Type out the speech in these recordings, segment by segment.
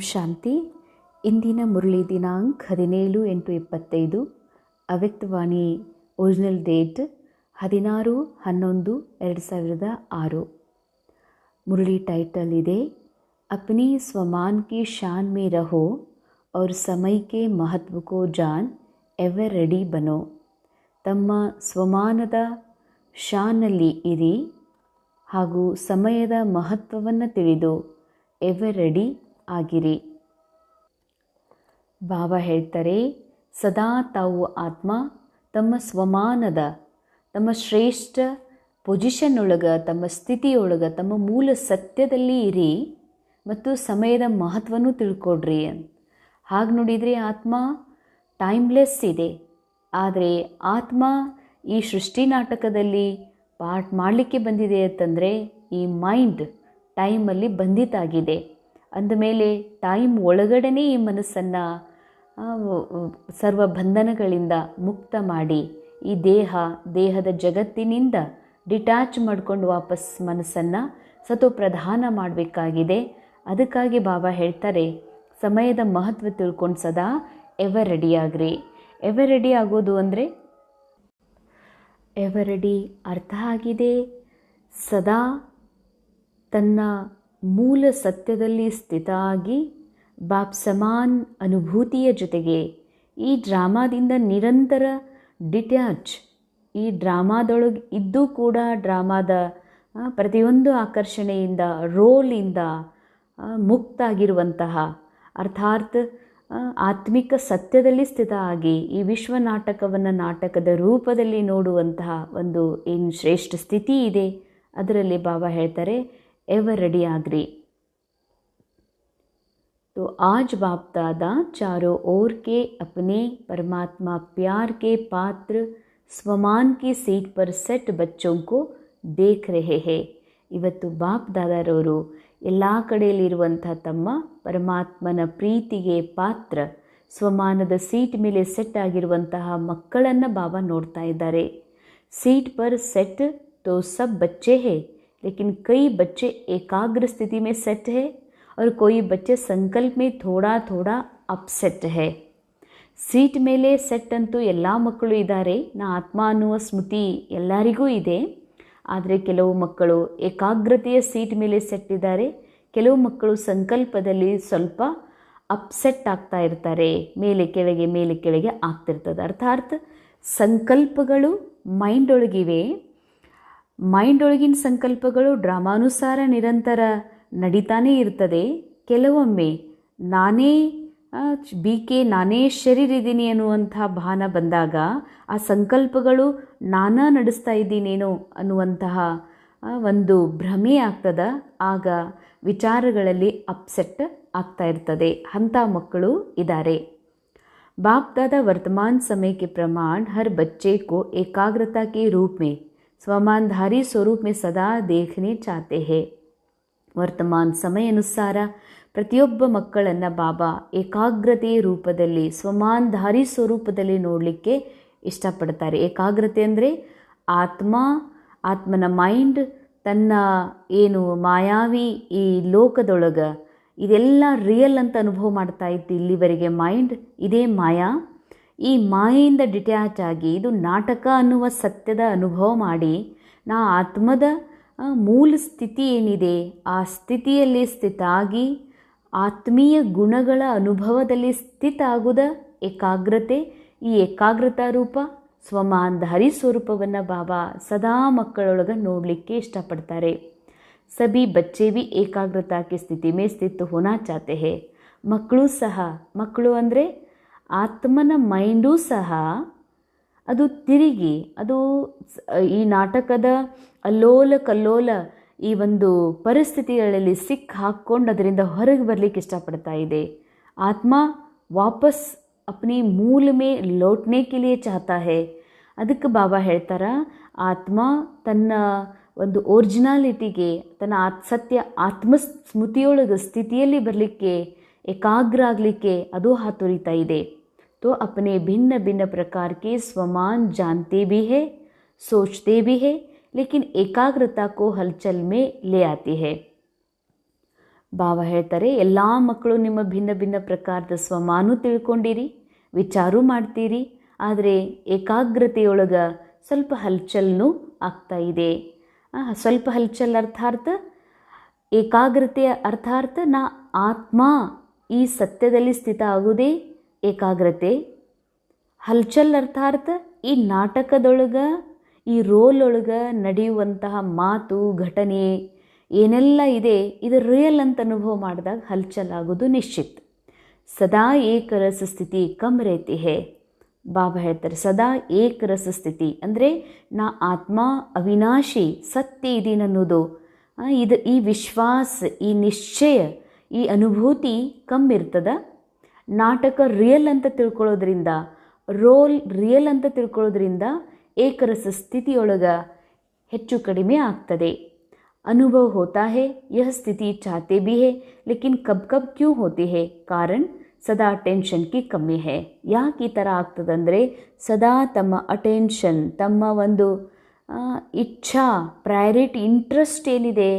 ಶಾಂತಿ. ಇಂದಿನ ಮುರಳಿ ದಿನಾಂಕ 17/8/25. ಅವ್ಯಕ್ತವಾಣಿ original date 16/11/2006. Murali title ಇದೆ, अपनी स्वमान की शान में रहो और समय के महत्व को जान ಎವರ್ ರೆಡಿ ಬನೋ. ತಮ್ಮ ಸ್ವಮಾನದ ಶಾನಲ್ಲಿ ಇರಿ ಹಾಗೂ ಸಮಯದ ಮಹತ್ವವನ್ನು ತಿಳಿದು ಎವರ್ ರೆಡಿ ಆಗಿರಿ. ಬಾಬಾ ಹೇಳ್ತಾರೆ, ಸದಾ ತಾವು ಆತ್ಮ ತಮ್ಮ ಸ್ವಮಾನದ ತಮ್ಮ ಶ್ರೇಷ್ಠ ಪೊಸಿಷನ್ ಒಳಗೆ, ತಮ್ಮ ಸ್ಥಿತಿಯೊಳಗೆ, ತಮ್ಮ ಮೂಲ ಸತ್ಯದಲ್ಲಿ ಇರಿ ಮತ್ತು ಸಮಯದ ಮಹತ್ವನೂ ತಿಳ್ಕೊಡ್ರಿ. ಹಾಗೆ ನೋಡಿದರೆ ಆತ್ಮ ಟೈಮ್ಲೆಸ್ ಇದೆ. ಆದರೆ ಆತ್ಮ ಈ ಸೃಷ್ಟಿ ನಾಟಕದಲ್ಲಿ ಪಾಠ ಮಾಡಲಿಕ್ಕೆ ಬಂದಿದೆ ಅಂತಂದರೆ ಈ ಮೈಂಡ್ ಟೈಮಲ್ಲಿ ಬಂಧಿತಾಗಿದೆ. ಅಂದಮೇಲೆ ಟೈಮ್ ಒಳಗಡೆನೇ ಈ ಮನಸ್ಸನ್ನು ಸರ್ವ ಬಂಧನಗಳಿಂದ ಮುಕ್ತ ಮಾಡಿ ಈ ದೇಹದ ಜಗತ್ತಿನಿಂದ ಡಿಟ್ಯಾಚ್ ಮಾಡಿಕೊಂಡು ವಾಪಸ್ ಮನಸ್ಸನ್ನು ಸತೋಪ್ರಧಾನ ಮಾಡಬೇಕಾಗಿದೆ. ಅದಕ್ಕಾಗಿ ಬಾಬಾ ಹೇಳ್ತಾರೆ, ಸಮಯದ ಮಹತ್ವ ತಿಳ್ಕೊಂಡು ಸದಾ ಎವರ್ ರೆಡಿ ಆಗ್ರಿ. ಎವರ್ ರೆಡಿ ಆಗೋದು ಅಂದರೆ ಎವರ್ ರೆಡಿ ಅರ್ಥ ಆಗಿದೆ, ಸದಾ ತನ್ನ ಮೂಲ ಸತ್ಯದಲ್ಲಿ ಸ್ಥಿತ ಆಗಿ ಬಾಪ್ ಸಮಾನ್ ಅನುಭೂತಿಯ ಜೊತೆಗೆ ಈ ಡ್ರಾಮಾದಿಂದ ನಿರಂತರ ಡಿಟ್ಯಾಚ್, ಈ ಡ್ರಾಮಾದೊಳಗೆ ಇದ್ದೂ ಕೂಡ ಡ್ರಾಮಾದ ಪ್ರತಿಯೊಂದು ಆಕರ್ಷಣೆಯಿಂದ ರೋಲಿಂದ ಮುಕ್ತಾಗಿರುವಂತಹ, ಅರ್ಥಾತ್ ಆತ್ಮಿಕ ಸತ್ಯದಲ್ಲಿ ಸ್ಥಿತ ಆಗಿ ಈ ವಿಶ್ವ ನಾಟಕವನ್ನು ನಾಟಕದ ರೂಪದಲ್ಲಿ ನೋಡುವಂತಹ ಒಂದು ಏನು ಶ್ರೇಷ್ಠ ಸ್ಥಿತಿ ಇದೆ, ಅದರಲ್ಲಿ ಬಾಬಾ ಹೇಳ್ತಾರೆ ಎವರ್ ರೆಡಿ ಆಗ್ರಿ. तो आज बाप दादा चारों ओर के अपने परमात्मा प्यार के पात्र स्वमान की सीट पर सेट बच्चों को देख रहे हैं. ಇವತ್ತು ಬಾಪ್ ದಾದಾರವರು ಎಲ್ಲ ಕಡೆಯಲ್ಲಿರುವಂಥ ತಮ್ಮ ಪರಮಾತ್ಮನ ಪ್ರೀತಿಗೆ ಪಾತ್ರ ಸ್ವಮಾನದ ಸೀಟ್ ಮೇಲೆ ಸೆಟ್ ಆಗಿರುವಂತಹ ಮಕ್ಕಳನ್ನು ಬಾಬಾ ನೋಡ್ತಾ ಇದ್ದಾರೆ. ಸೀಟ್ ಪರ್ ಸೆಟ್ ತೋ ಸಬ್ ಬಚ್ಚೆ ಹೇ, ಲೇಕಿನ್ ಕೈ ಬಚ್ಚೆ ಏಕಾಗ್ರ ಸ್ಥಿತಿ में सेट है और कोई बच्चे संकल्प में थोड़ा थोड़ा अपसेट है. ಸೀಟ್ ಮೇಲೆ ಸೆಟ್ ಅಂತೂ ಎಲ್ಲ ಮಕ್ಕಳು ಇದ್ದಾರೆ. ನಾ ಆತ್ಮ ಅನ್ನುವ ಸ್ಮೃತಿ ಎಲ್ಲರಿಗೂ ಇದೆ. ಆದರೆ ಕೆಲವು ಮಕ್ಕಳು ಏಕಾಗ್ರತೆಯ ಸೀಟ್ ಮೇಲೆ ಸೆಟ್ ಇದ್ದಾರೆ, ಕೆಲವು ಮಕ್ಕಳು ಸಂಕಲ್ಪದಲ್ಲಿ ಸ್ವಲ್ಪ ಅಪ್ಸೆಟ್ ಆಗ್ತಾ ಇರ್ತಾರೆ, ಮೇಲೆ ಕೆಳಗೆ ಆಗ್ತಿರ್ತದೆ. ಅರ್ಥಾತ್ ಸಂಕಲ್ಪಗಳು ಮೈಂಡ್ ಒಳಗಿವೆ. ಮೈಂಡ್ ಒಳಗಿನ ಸಂಕಲ್ಪಗಳು ಡ್ರಾಮಾನುಸಾರ ನಿರಂತರ ನಡೀತಾನೇ ಇರ್ತದೆ. ಕೆಲವೊಮ್ಮೆ ನಾನೇ ನಾನೇ ಶರೀರ ಇದ್ದೀನಿ ಅನ್ನುವಂಥ ಭಾನ ಬಂದಾಗ ಆ ಸಂಕಲ್ಪಗಳು ನಾನಾ ನಡೆಸ್ತಾ ಇದ್ದೀನೇನೋ ಅನ್ನುವಂತಹ ಒಂದು ಭ್ರಮೆ ಆಗ್ತದ. ಆಗ ವಿಚಾರಗಳಲ್ಲಿ ಅಪ್ಸೆಟ್ ಆಗ್ತಾ ಇರ್ತದೆ. ಅಂಥ ಮಕ್ಕಳು ಇದ್ದಾರೆ. बाप दादा वर्तमान समय के प्रमाण हर बच्चे को एकाग्रता के रूप में स्वमानधारी स्वरूप में सदा देखने चाहते हैं. ವರ್ತಮಾನ ಸಮಯ ಅನುಸಾರ ಪ್ರತಿಯೊಬ್ಬ ಮಕ್ಕಳನ್ನು ಬಾಬಾ ಏಕಾಗ್ರತೆಯ ರೂಪದಲ್ಲಿ ಸ್ವಮಾನಧಾರಿ ಸ್ವರೂಪದಲ್ಲಿ ನೋಡಲಿಕ್ಕೆ ಇಷ್ಟಪಡ್ತಾರೆ. ಏಕಾಗ್ರತೆ ಅಂದರೆ ಆತ್ಮನ ಮೈಂಡ್ ತನ್ನ ಏನು ಮಾಯಾವಿ ಈ ಲೋಕದೊಳಗೆ ಇದೆಲ್ಲ ರಿಯಲ್ ಅಂತ ಅನುಭವ ಮಾಡ್ತಾ ಇತ್ತು ಇಲ್ಲಿವರೆಗೆ. ಮೈಂಡ್ ಇದೇ ಮಾಯಾ, ಈ ಮಾಯೆಯಿಂದ ಡಿಟ್ಯಾಚ್ ಆಗಿ ಇದು ನಾಟಕ ಅನ್ನುವ ಸತ್ಯದ ಅನುಭವ ಮಾಡಿ ನಾ ಆತ್ಮದ ಮೂಲ ಸ್ಥಿತಿ ಏನಿದೆ ಆ ಸ್ಥಿತಿಯಲ್ಲಿ ಸ್ಥಿತ ಆಗಿ ಆತ್ಮೀಯ ಗುಣಗಳ ಅನುಭವದಲ್ಲಿ ಸ್ಥಿತ ಆಗುವುದ ಏಕಾಗ್ರತೆ. ಈ ಏಕಾಗ್ರತಾ ರೂಪ ಸ್ವಮಾನಧಾರಿ ಸ್ವರೂಪವನ್ನು ಬಾಬಾ ಸದಾ ಮಕ್ಕಳೊಳಗೆ ನೋಡಲಿಕ್ಕೆ ಇಷ್ಟಪಡ್ತಾರೆ. ಸಭಿ ಬಚ್ಚೆ ಭಿ ಏಕಾಗ್ರತಾ ಕೆ ಸ್ಥಿತಿ ಮೇ ಸ್ಥಿತ ಹೋನಾ ಚಾತೆ ಹೇ. ಮಕ್ಕಳು ಅಂದರೆ ಆತ್ಮನ ಮೈಂಡೂ ಸಹ ಅದು ತಿರುಗಿ ಅದು ಈ ನಾಟಕದ ಅಲ್ಲೋಲ ಕಲ್ಲೋಲ ಈ ಒಂದು ಪರಿಸ್ಥಿತಿಗಳಲ್ಲಿ ಹಾಕ್ಕೊಂಡು ಅದರಿಂದ ಹೊರಗೆ ಬರಲಿಕ್ಕೆ ಇಷ್ಟಪಡ್ತಾ ಇದೆ. ಆತ್ಮ ವಾಪಸ್ ಅಪ್ನಿ ಮೂಲ ಮೇ ಲೌಟ್ನೆ ಕೆ ಲಿಯೇ ಚಾಹತಾ ಹೇ. ಅದಕ್ಕೆ ಬಾಬಾ ಹೇಳ್ತಾರ, ಆತ್ಮ ತನ್ನ ಒಂದು ಒರಿಜಿನಾಲಿಟಿಗೆ, ತನ್ನ ಸತ್ಯ ಆತ್ಮ ಸ್ಮೃತಿಯೊಳಗೆ ಸ್ಥಿತಿಯಲ್ಲಿ ಬರಲಿಕ್ಕೆ, ಏಕಾಗ್ರ ಆಗಲಿಕ್ಕೆ ಅದು ಹಾತೊರಿತಾ ಇದೆ. तो अपने भिन्न भिन्न प्रकार के स्वमान जानते भी है, सोचते भी है, लेकिन एकाग्रता को हलचल में ले आती है. ಬಾಬಾ ಹೇಳ್ತಾರೆ, ಎಲ್ಲ ಮಕ್ಕಳು ನಿಮ್ಮ ಭಿನ್ನ ಭಿನ್ನ ಪ್ರಕಾರದ ಸ್ವಮಾನು ತಿಳ್ಕೊಂಡಿರಿ, ವಿಚಾರ ಮಾಡ್ತೀರಿ, ಆದರೆ ಏಕಾಗ್ರತೆಯೊಳಗೆ ಸ್ವಲ್ಪ ಹಲ್ಚಲ್ನೂ ಆಗ್ತಾ ಇದೆ. ಸ್ವಲ್ಪ ಹಲ್ಚಲ್ ಅರ್ಥಾರ್ಥ ಏಕಾಗ್ರತೆಯ ಅರ್ಥಾರ್ಥ ನಾ ಆತ್ಮ ಈ ಸತ್ಯದಲ್ಲಿ ಸ್ಥಿತ ಆಗುವುದೇ ಏಕಾಗ್ರತೆ. ಹಲ್ಚಲ್ ಅರ್ಥಾರ್ಥ ಈ ನಾಟಕದೊಳಗೆ, ಈ ರೋಲ್ ಒಳಗೆ ನಡೆಯುವಂತಹ ಮಾತು ಘಟನೆ ಏನೆಲ್ಲ ಇದೆ ಇದು ರಿಯಲ್ ಅಂತ ಅನುಭವ ಮಾಡಿದಾಗ ಹಲ್ಚಲ್ ಆಗೋದು ನಿಶ್ಚಿತ್. ಸದಾ ಏಕರಸ ಸ್ಥಿತಿ ಕಮ್ ರೇತಿ ಹೇ. ಬಾಬಾ ಹೇಳ್ತಾರೆ, ಸದಾ ಏಕರಸ ಸ್ಥಿತಿ ಅಂದರೆ ನಾ ಆತ್ಮ ಅವಿನಾಶಿ ಸತ್ಯ ಇದೀನಿ ಅನ್ನೋದು, ಈ ವಿಶ್ವಾಸ, ಈ ನಿಶ್ಚಯ, ಈ ಅನುಭೂತಿ ಕಮ್ಮಿ ಇರ್ತದ. ನಾಟಕ ರಿಯಲ್ ಅಂತ ತಿಳ್ಕೊಳ್ಳೋದ್ರಿಂದ, ರೋಲ್ ರಿಯಲ್ ಅಂತ ತಿಳ್ಕೊಳ್ಳೋದ್ರಿಂದ ಏಕರಸ ಸ್ಥಿತಿಯೊಳಗೆ ಹೆಚ್ಚು ಕಡಿಮೆ ಆಗ್ತದೆ. अनुभव होता है, यह स्थिति चाहते भी है, लेकिन कब कब क्यों होती है? कारण ಸದಾ ಟೆನ್ಷನ್ ಕಿ ಕಮ್ಮಿ ಹೇ. ಯಾಕೆ ಈ ಥರ ಆಗ್ತದಂದರೆ ಸದಾ ತಮ್ಮ ಅಟೆನ್ಷನ್, ತಮ್ಮ ಒಂದು ಇಚ್ಛಾ, ಪ್ರಯಾರಿಟಿ, ಇಂಟ್ರೆಸ್ಟ್ ಏನಿದೆ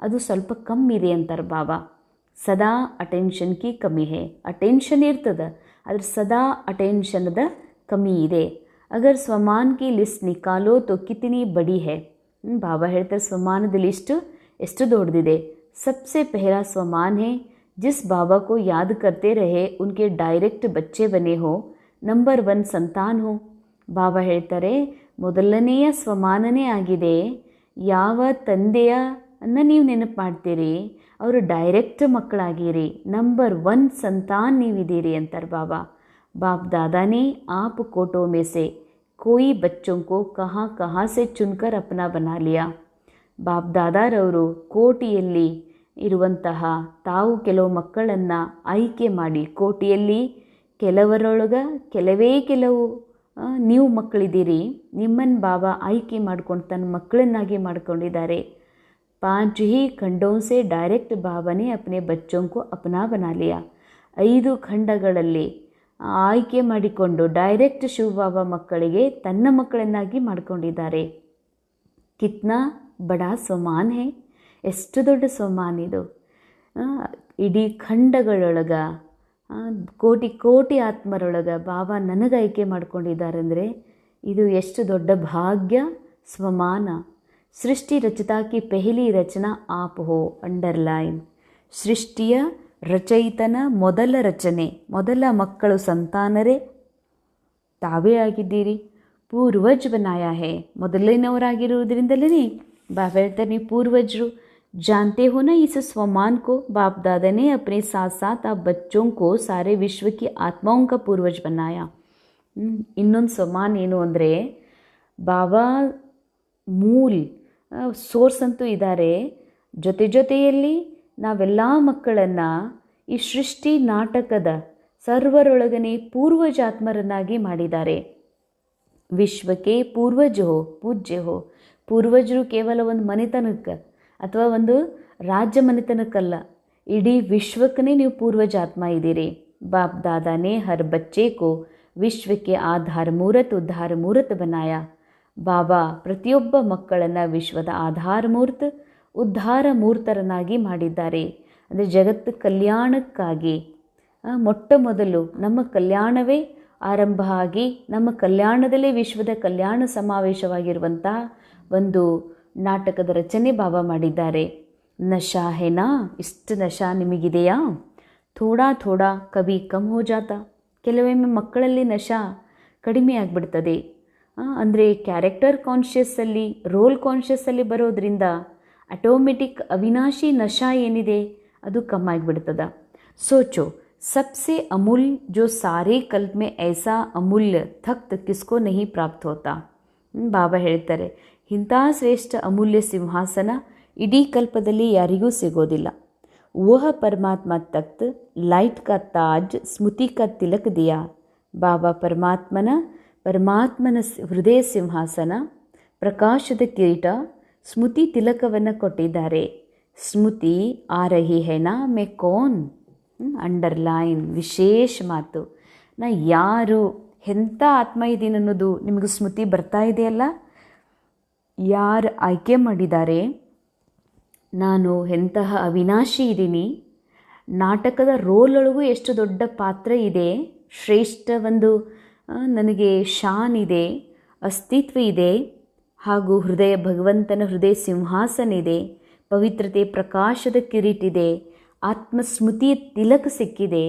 ಅದು ಸ್ವಲ್ಪ ಕಮ್ಮಿ ಇದೆ ಅಂತಾರೆ ಬಾಬಾ. ಸದಾ ಅಟೆನ್ಷನ್ ಕಿ ಕಮ್ಮಿ ಹೇ. ಅಟೆನ್ಷನ್ ಇರ್ತದೆ, ಆದರೆ ಸದಾ ಅಟೆನ್ಷನ್ದ ಕಮ್ಮಿ ಇದೆ. ಅಗರ್ ಸ್ವಮಾನ್ ಕಿ ಲಿಸ್ಟ್ ನಿಕಾಲೋ ತೋ ಕಿತನಿ ಬಡಿ ಹೇ. ಬಾಬಾ ಹೇಳ್ತಾರೆ, ಸ್ವಮಾನದ ಲಿಸ್ಟು ಎಷ್ಟು ದೊಡ್ಡದಿದೆ. ಸಬ್ಸೆ ಪಹಲಾ ಸ್ವಮಾನ್ ಹೇ, जिस बाबा को याद करते रहे उनके डायरेक्ಟ್ बच्चे बने हो, ನಂಬರ್ 1 ಸಂತಾನ್ ಹೋ. ಬಾಬಾ ಹೇಳ್ತಾರೆ, ಮೊದಲನೆಯ ಸ್ವಮಾನನೇ ಆಗಿದೆ. ಯಾವ ತಂದೆಯನ್ನು ನೀವು ನೆನಪು ಮಾಡ್ತೀರಿ ಅವರು ಡೈರೆಕ್ಟ್ ಮಕ್ಕಳಾಗಿರಿ, ನಂಬರ್ 1 ಸಂತಾನ್ ನೀವಿದ್ದೀರಿ ಅಂತಾರೆ ಬಾಬಾ. बाप दादा ने आप कोटों में से कोई बच्चों को कहाँ कहाँ से चुनकर अपना बना लिया. ಬಾಪ್ ದಾದಾರವರು ಕೋಟಿಯಲ್ಲಿ ಇರುವಂತಹ ತಾವು ಕೆಲವು ಮಕ್ಕಳನ್ನು ಆಯ್ಕೆ ಮಾಡಿ, ಕೋಟಿಯಲ್ಲಿ ಕೆಲವರೊಳಗೆ ಕೆಲವು ನೀವು ಮಕ್ಕಳಿದ್ದೀರಿ, ನಿಮ್ಮನ್ನು ಬಾಬಾ ಆಯ್ಕೆ ಮಾಡ್ಕೊಂಡು ತನ್ನ ಮಕ್ಕಳನ್ನಾಗಿ ಮಾಡ್ಕೊಂಡಿದ್ದಾರೆ. 5 ही खंडों से डायरेक्ट बाबा ने अपने बच्चों को अपना बना लिया. 5 ಖಂಡಗಳಲ್ಲಿ ಆಯ್ಕೆ ಮಾಡಿಕೊಂಡು ಡೈರೆಕ್ಟ್ ಶಿವಬಾಬಾ ಮಕ್ಕಳಿಗೆ ತನ್ನ ಮಕ್ಕಳನ್ನಾಗಿ ಮಾಡ್ಕೊಂಡಿದ್ದಾರೆ. ಕಿತ್ನಾ ಬಡಾ ಸ್ವಮಾನ್ ಹೇ. ಎಷ್ಟು ದೊಡ್ಡ ಸ್ವಮಾನ್ ಇದು. ಇಡೀ ಖಂಡಗಳೊಳಗೆ ಕೋಟಿ ಕೋಟಿ ಆತ್ಮರೊಳಗೆ ಬಾಬಾ ನನಗೆ ಆಯ್ಕೆ ಮಾಡ್ಕೊಂಡಿದ್ದಾರೆ ಅಂದರೆ ಇದು ಎಷ್ಟು ದೊಡ್ಡ ಭಾಗ್ಯ, ಸ್ವಮಾನ. ಸೃಷ್ಟಿ ರಚತಾಕಿ ಪೆಹಲಿ ರಚನಾ ಆಪ್ ಹೋ. ಅಂಡರ್ಲೈನ್. ಸೃಷ್ಟಿಯ ರಚಯಿತನ ಮೊದಲ ರಚನೆ, ಮೊದಲ ಮಕ್ಕಳು ಸಂತಾನರೇ ತಾವೇ ಆಗಿದ್ದೀರಿ. ಪೂರ್ವಜ್ ಬನಾಯ ಹೇ. ಮೊದಲಿನವರಾಗಿರುವುದರಿಂದಲೇ ಬಾಬಾ ಹೇಳ್ತಾರೆ, ನೀವು ಪೂರ್ವಜರು. जानते हो ना इस स्वमान को, बाप दादा ने अपने साथ साथ आप बच्चों को सारे विश्व की आत्माओं का पूर्वज बनाया. ಇನ್ನೊಂದು ಸ್ವಮಾನ್ ಏನು ಅಂದರೆ ಬಾಬಾ ಮೂಲ್ ಸೋರ್ಸ್ ಅಂತೂ ಇದ್ದಾರೆ, ಜೊತೆಯಲ್ಲಿ ನಾವೆಲ್ಲ ಮಕ್ಕಳನ್ನು ಈ ಸೃಷ್ಟಿ ನಾಟಕದ ಸರ್ವರೊಳಗನೆ ಪೂರ್ವಜಾತ್ಮರನ್ನಾಗಿ ಮಾಡಿದ್ದಾರೆ. ವಿಶ್ವಕ್ಕೆ ಪೂರ್ವಜ ಹೋ ಪೂಜ್ಯ ಹೋ. ಪೂರ್ವಜರು ಕೇವಲ ಒಂದು ಮನೆತನಕ್ಕೆ ಅಥವಾ ಒಂದು ರಾಜ್ಯ ಮನೆತನಕ್ಕಲ್ಲ, ಇಡೀ ವಿಶ್ವಕ್ಕೇ ನೀವು ಪೂರ್ವಜಾತ್ಮ ಇದ್ದೀರಿ. ಬಾಪ್ ದಾದಾನೇ ಹರ್ ಬಚ್ಚೆ ಕೋ ವಿಶ್ವಕ್ಕೆ ಆಧಾರ ಮೂರತ್ ಉದ್ಧಾರ ಮೂರತ್ ಬನಾಯ. ಬಾಬಾ ಪ್ರತಿಯೊಬ್ಬ ಮಕ್ಕಳನ್ನು ವಿಶ್ವದ ಆಧಾರ ಮೂರ್ತ, ಉದ್ಧಾರ ಮೂರ್ತರನ್ನಾಗಿ ಮಾಡಿದ್ದಾರೆ. ಅಂದರೆ ಜಗತ್ತು ಕಲ್ಯಾಣಕ್ಕಾಗಿ ಮೊಟ್ಟ ಮೊದಲು ನಮ್ಮ ಕಲ್ಯಾಣವೇ ಆರಂಭ ಆಗಿ ನಮ್ಮ ಕಲ್ಯಾಣದಲ್ಲೇ ವಿಶ್ವದ ಕಲ್ಯಾಣ ಸಮಾವೇಶವಾಗಿರುವಂತಹ ಒಂದು ನಾಟಕದ ರಚನೆ ಬಾಬಾ ಮಾಡಿದ್ದಾರೆ. ನಶಾ ಹೇನಾ, ಇಷ್ಟು ನಶಾ ನಿಮಗಿದೆಯಾ? ಥೋಡಾ ಥೋಡಾ ಕಭಿ ಕಮ್ ಹೋ ಜಾತಾ. ಕೆಲವೊಮ್ಮೆ ಮಕ್ಕಳಲ್ಲಿ ನಶಾ ಕಡಿಮೆ ಆಗಿಬಿಡ್ತದೆ. ಅಂದರೆ ಕ್ಯಾರೆಕ್ಟರ್ ಕಾನ್ಷಿಯಸ್ಸಲ್ಲಿ, ರೋಲ್ ಕಾನ್ಷಿಯಸ್ಸಲ್ಲಿ ಬರೋದ್ರಿಂದ ಆಟೋಮೆಟಿಕ್ ಅವಿನಾಶಿ ನಶಾ ಏನಿದೆ ಅದು ಕಮ್ಮಾಗಿಬಿಡ್ತದ. ಸೋಚೋ, सबसे अमूल्य जो सारे कल्प में ऐसा अमूल्य तख्त किसको नहीं प्राप्त होता. ಬಾಬಾ ಹೇಳ್ತಾರೆ, ಇಂಥ ಶ್ರೇಷ್ಠ ಅಮೂಲ್ಯ ಸಿಂಹಾಸನ ಇಡೀ ಕಲ್ಪದಲ್ಲಿ ಯಾರಿಗೂ ಸಿಗೋದಿಲ್ಲ. ವಹ ಪರಮಾತ್ಮ ತಖ್ತ್ ಲೈಟ್ ಕಾ ತಾಜ್ ಸ್ಮೃತಿ ಕಾ ತಿಲಕ್ ದಿಯಾ. ಬಾಬಾ ಪರಮಾತ್ಮನ ಹೃದಯ ಸಿಂಹಾಸನ, ಪ್ರಕಾಶದ ಕಿರೀಟ, ಸ್ಮೃತಿ ತಿಲಕವನ್ನು ಕೊಟ್ಟಿದ್ದಾರೆ. ಸ್ಮೃತಿ ಆ ರಹಿ ಹೇನಾ ಮೇ ಕೌನ್. ಅಂಡರ್ಲೈನ್, ವಿಶೇಷ ಮಾತು. ನಾ ಯಾರು, ಎಂಥ ಆತ್ಮ ಇದ್ದೀನಿ ಅನ್ನೋದು ನಿಮಗೆ ಸ್ಮೃತಿ ಬರ್ತಾ ಇದೆಯಲ್ಲ. ಯಾರು ಆಯ್ಕೆ ಮಾಡಿದ್ದಾರೆ ನಾನು ಎಂತಹ ಅವಿನಾಶಿ ಇದ್ದೀನಿ, ನಾಟಕದ ರೋಲೊಳಗೂ ಎಷ್ಟು ದೊಡ್ಡ ಪಾತ್ರ ಇದೆ, ಶ್ರೇಷ್ಠ ಒಂದು ನನಗೆ ಶಾನ್ ಇದೆ, ಅಸ್ತಿತ್ವ ಇದೆ, ಹಾಗೂ ಭಗವಂತನ ಹೃದಯ ಸಿಂಹಾಸನ ಇದೆ, ಪವಿತ್ರತೆ ಪ್ರಕಾಶದ ಕಿರೀಟಿದೆ, ಆತ್ಮಸ್ಮೃತಿಯ ತಿಲಕ ಸಿಕ್ಕಿದೆ.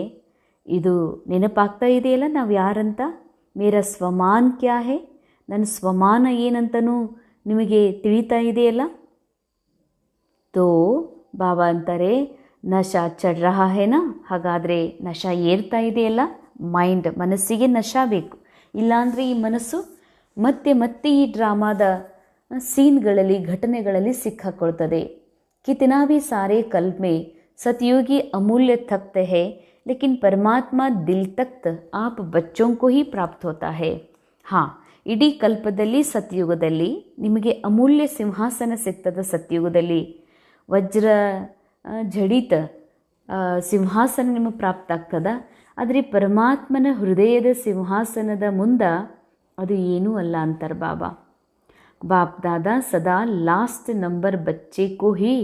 ಇದು ನೆನಪಾಗ್ತಾ ಇದೆಯಲ್ಲ ನಾವು ಯಾರಂತ. ಮೇರಾ ಸ್ವಮಾನ್ ಕ್ಯಾ ಹೇ, ನನ್ನ ಸ್ವಮಾನ ಏನಂತನೂ ನಿಮಗೆ ತಿಳಿತಾ ಇದೆಯಲ್ಲ. ತೋ ಬಾಬಾ ಅಂತಾರೆ ನಶಾ ಚढ़ ರಹಾ ಹೇನಾ, ಹಾಗಾದರೆ ನಶಾ ಏರ್ತಾ ಇದೆಯಲ್ಲ. ಮನಸ್ಸಿಗೆ ನಶಾ ಬೇಕು, ಇಲ್ಲಾಂದರೆ ಈ ಮನಸ್ಸು ಮತ್ತೆ ಮತ್ತೆ ಈ ಡ್ರಾಮಾದ ಸೀನ್ಗಳಲ್ಲಿ ಘಟನೆಗಳಲ್ಲಿ ಸಿಕ್ಕಾಕೊಳ್ತದೆ. ಕಿतना भी सारे कल्प में सतयुगी अमूल्य तख्त है, लेकिन परमात्मा दिल तख्त आप बच्चों को ही प्राप्त होता है. ಹಾಂ, ಇಡೀ ಕಲ್ಪದಲ್ಲಿ ಸತ್ಯುಗದಲ್ಲಿ ನಿಮಗೆ ಅಮೂಲ್ಯ ಸಿಂಹಾಸನ ಸಿಗ್ತದ. ಸತ್ಯುಗದಲ್ಲಿ ವಜ್ರ ಜಡಿತ ಸಿಂಹಾಸನ ನಿಮಗೆ ಪ್ರಾಪ್ತ ಆಗ್ತದ. ಆದರೆ ಪರಮಾತ್ಮನ ಹೃದಯದ ಸಿಂಹಾಸನದ ಮುಂದೆ ಅದು ಏನೂ ಅಲ್ಲ ಅಂತಾರೆ ಬಾಬಾ. बाप दादा सदा लास्ट नंबर बच्चे को ही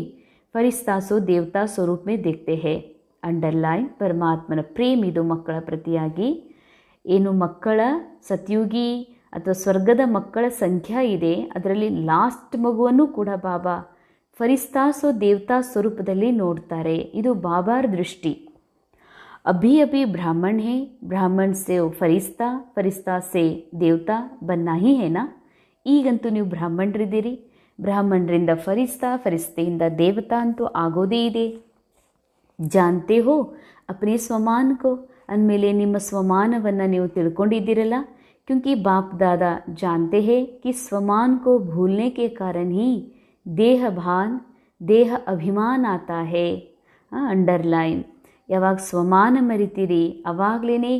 फरिश्ता सो देवता स्वरूप में देखते हैं. ಅಂಡರ್ಲೈನ್, ಪರಮಾತ್ಮನ ಪ್ರೇಮ್ ಇದು ಮಕ್ಕಳ ಪ್ರತಿಯಾಗಿ. ಏನು ಮಕ್ಕಳ ಸತ್ಯುಗಿ ಅಥವಾ ಸ್ವರ್ಗದ ಮಕ್ಕಳ ಸಂಖ್ಯಾ ಇದೆ, ಅದರಲ್ಲಿ ಲಾಸ್ಟ್ ಮಗುವನ್ನು ಕೂಡ ಬಾಬಾ ಫರಿಸ್ತಾ ಸೋ ದೇವತಾ ಸ್ವರೂಪದಲ್ಲಿ ನೋಡ್ತಾರೆ. ಇದು ಬಾಬಾರ ದೃಷ್ಟಿ. अभी अभी ब्राह्मण है, ब्राह्मण से फरिश्ता, फरिश्ता से देवता बनना ही है ना. ಈಗಂತೂ ನೀವು ಬ್ರಾಹ್ಮಣರಿದ್ದೀರಿ, ಬ್ರಾಹ್ಮಣರಿಂದ ಫರಿಸ್ತಾ, ಫರಿಸ್ತೆಯಿಂದ ದೇವತಾ ಅಂತೂ ಆಗೋದೇ ಇದೆ. ಜಾನ್ತೆ ಹೋ ಅಪ್ನೇ ಸ್ವಮಾನಕೋ, ಅಂದಮೇಲೆ ನಿಮ್ಮ ಸ್ವಮಾನವನ್ನು ನೀವು ತಿಳ್ಕೊಂಡಿದ್ದೀರಲ್ಲ. ಕ್ಯೂಂಕಿ ಬಾಪ್ ದಾದಾ ಜಾನ್ತೆ ಹೇ ಕಿ ಸ್ವಮಾನ್ ಕೋ ಭೂಲ್ನೆ ಕೆ ಕಾರಣ ಹಿ ದೇಹ ಭಾನ್ ದೇಹ ಅಭಿಮಾನ ಆತಾ ಹೇ. ಅಂಡರ್ಲೈನ್, ಯಾವಾಗ ಸ್ವಮಾನ ಮರಿತೀರಿ ಅವಾಗಲೇ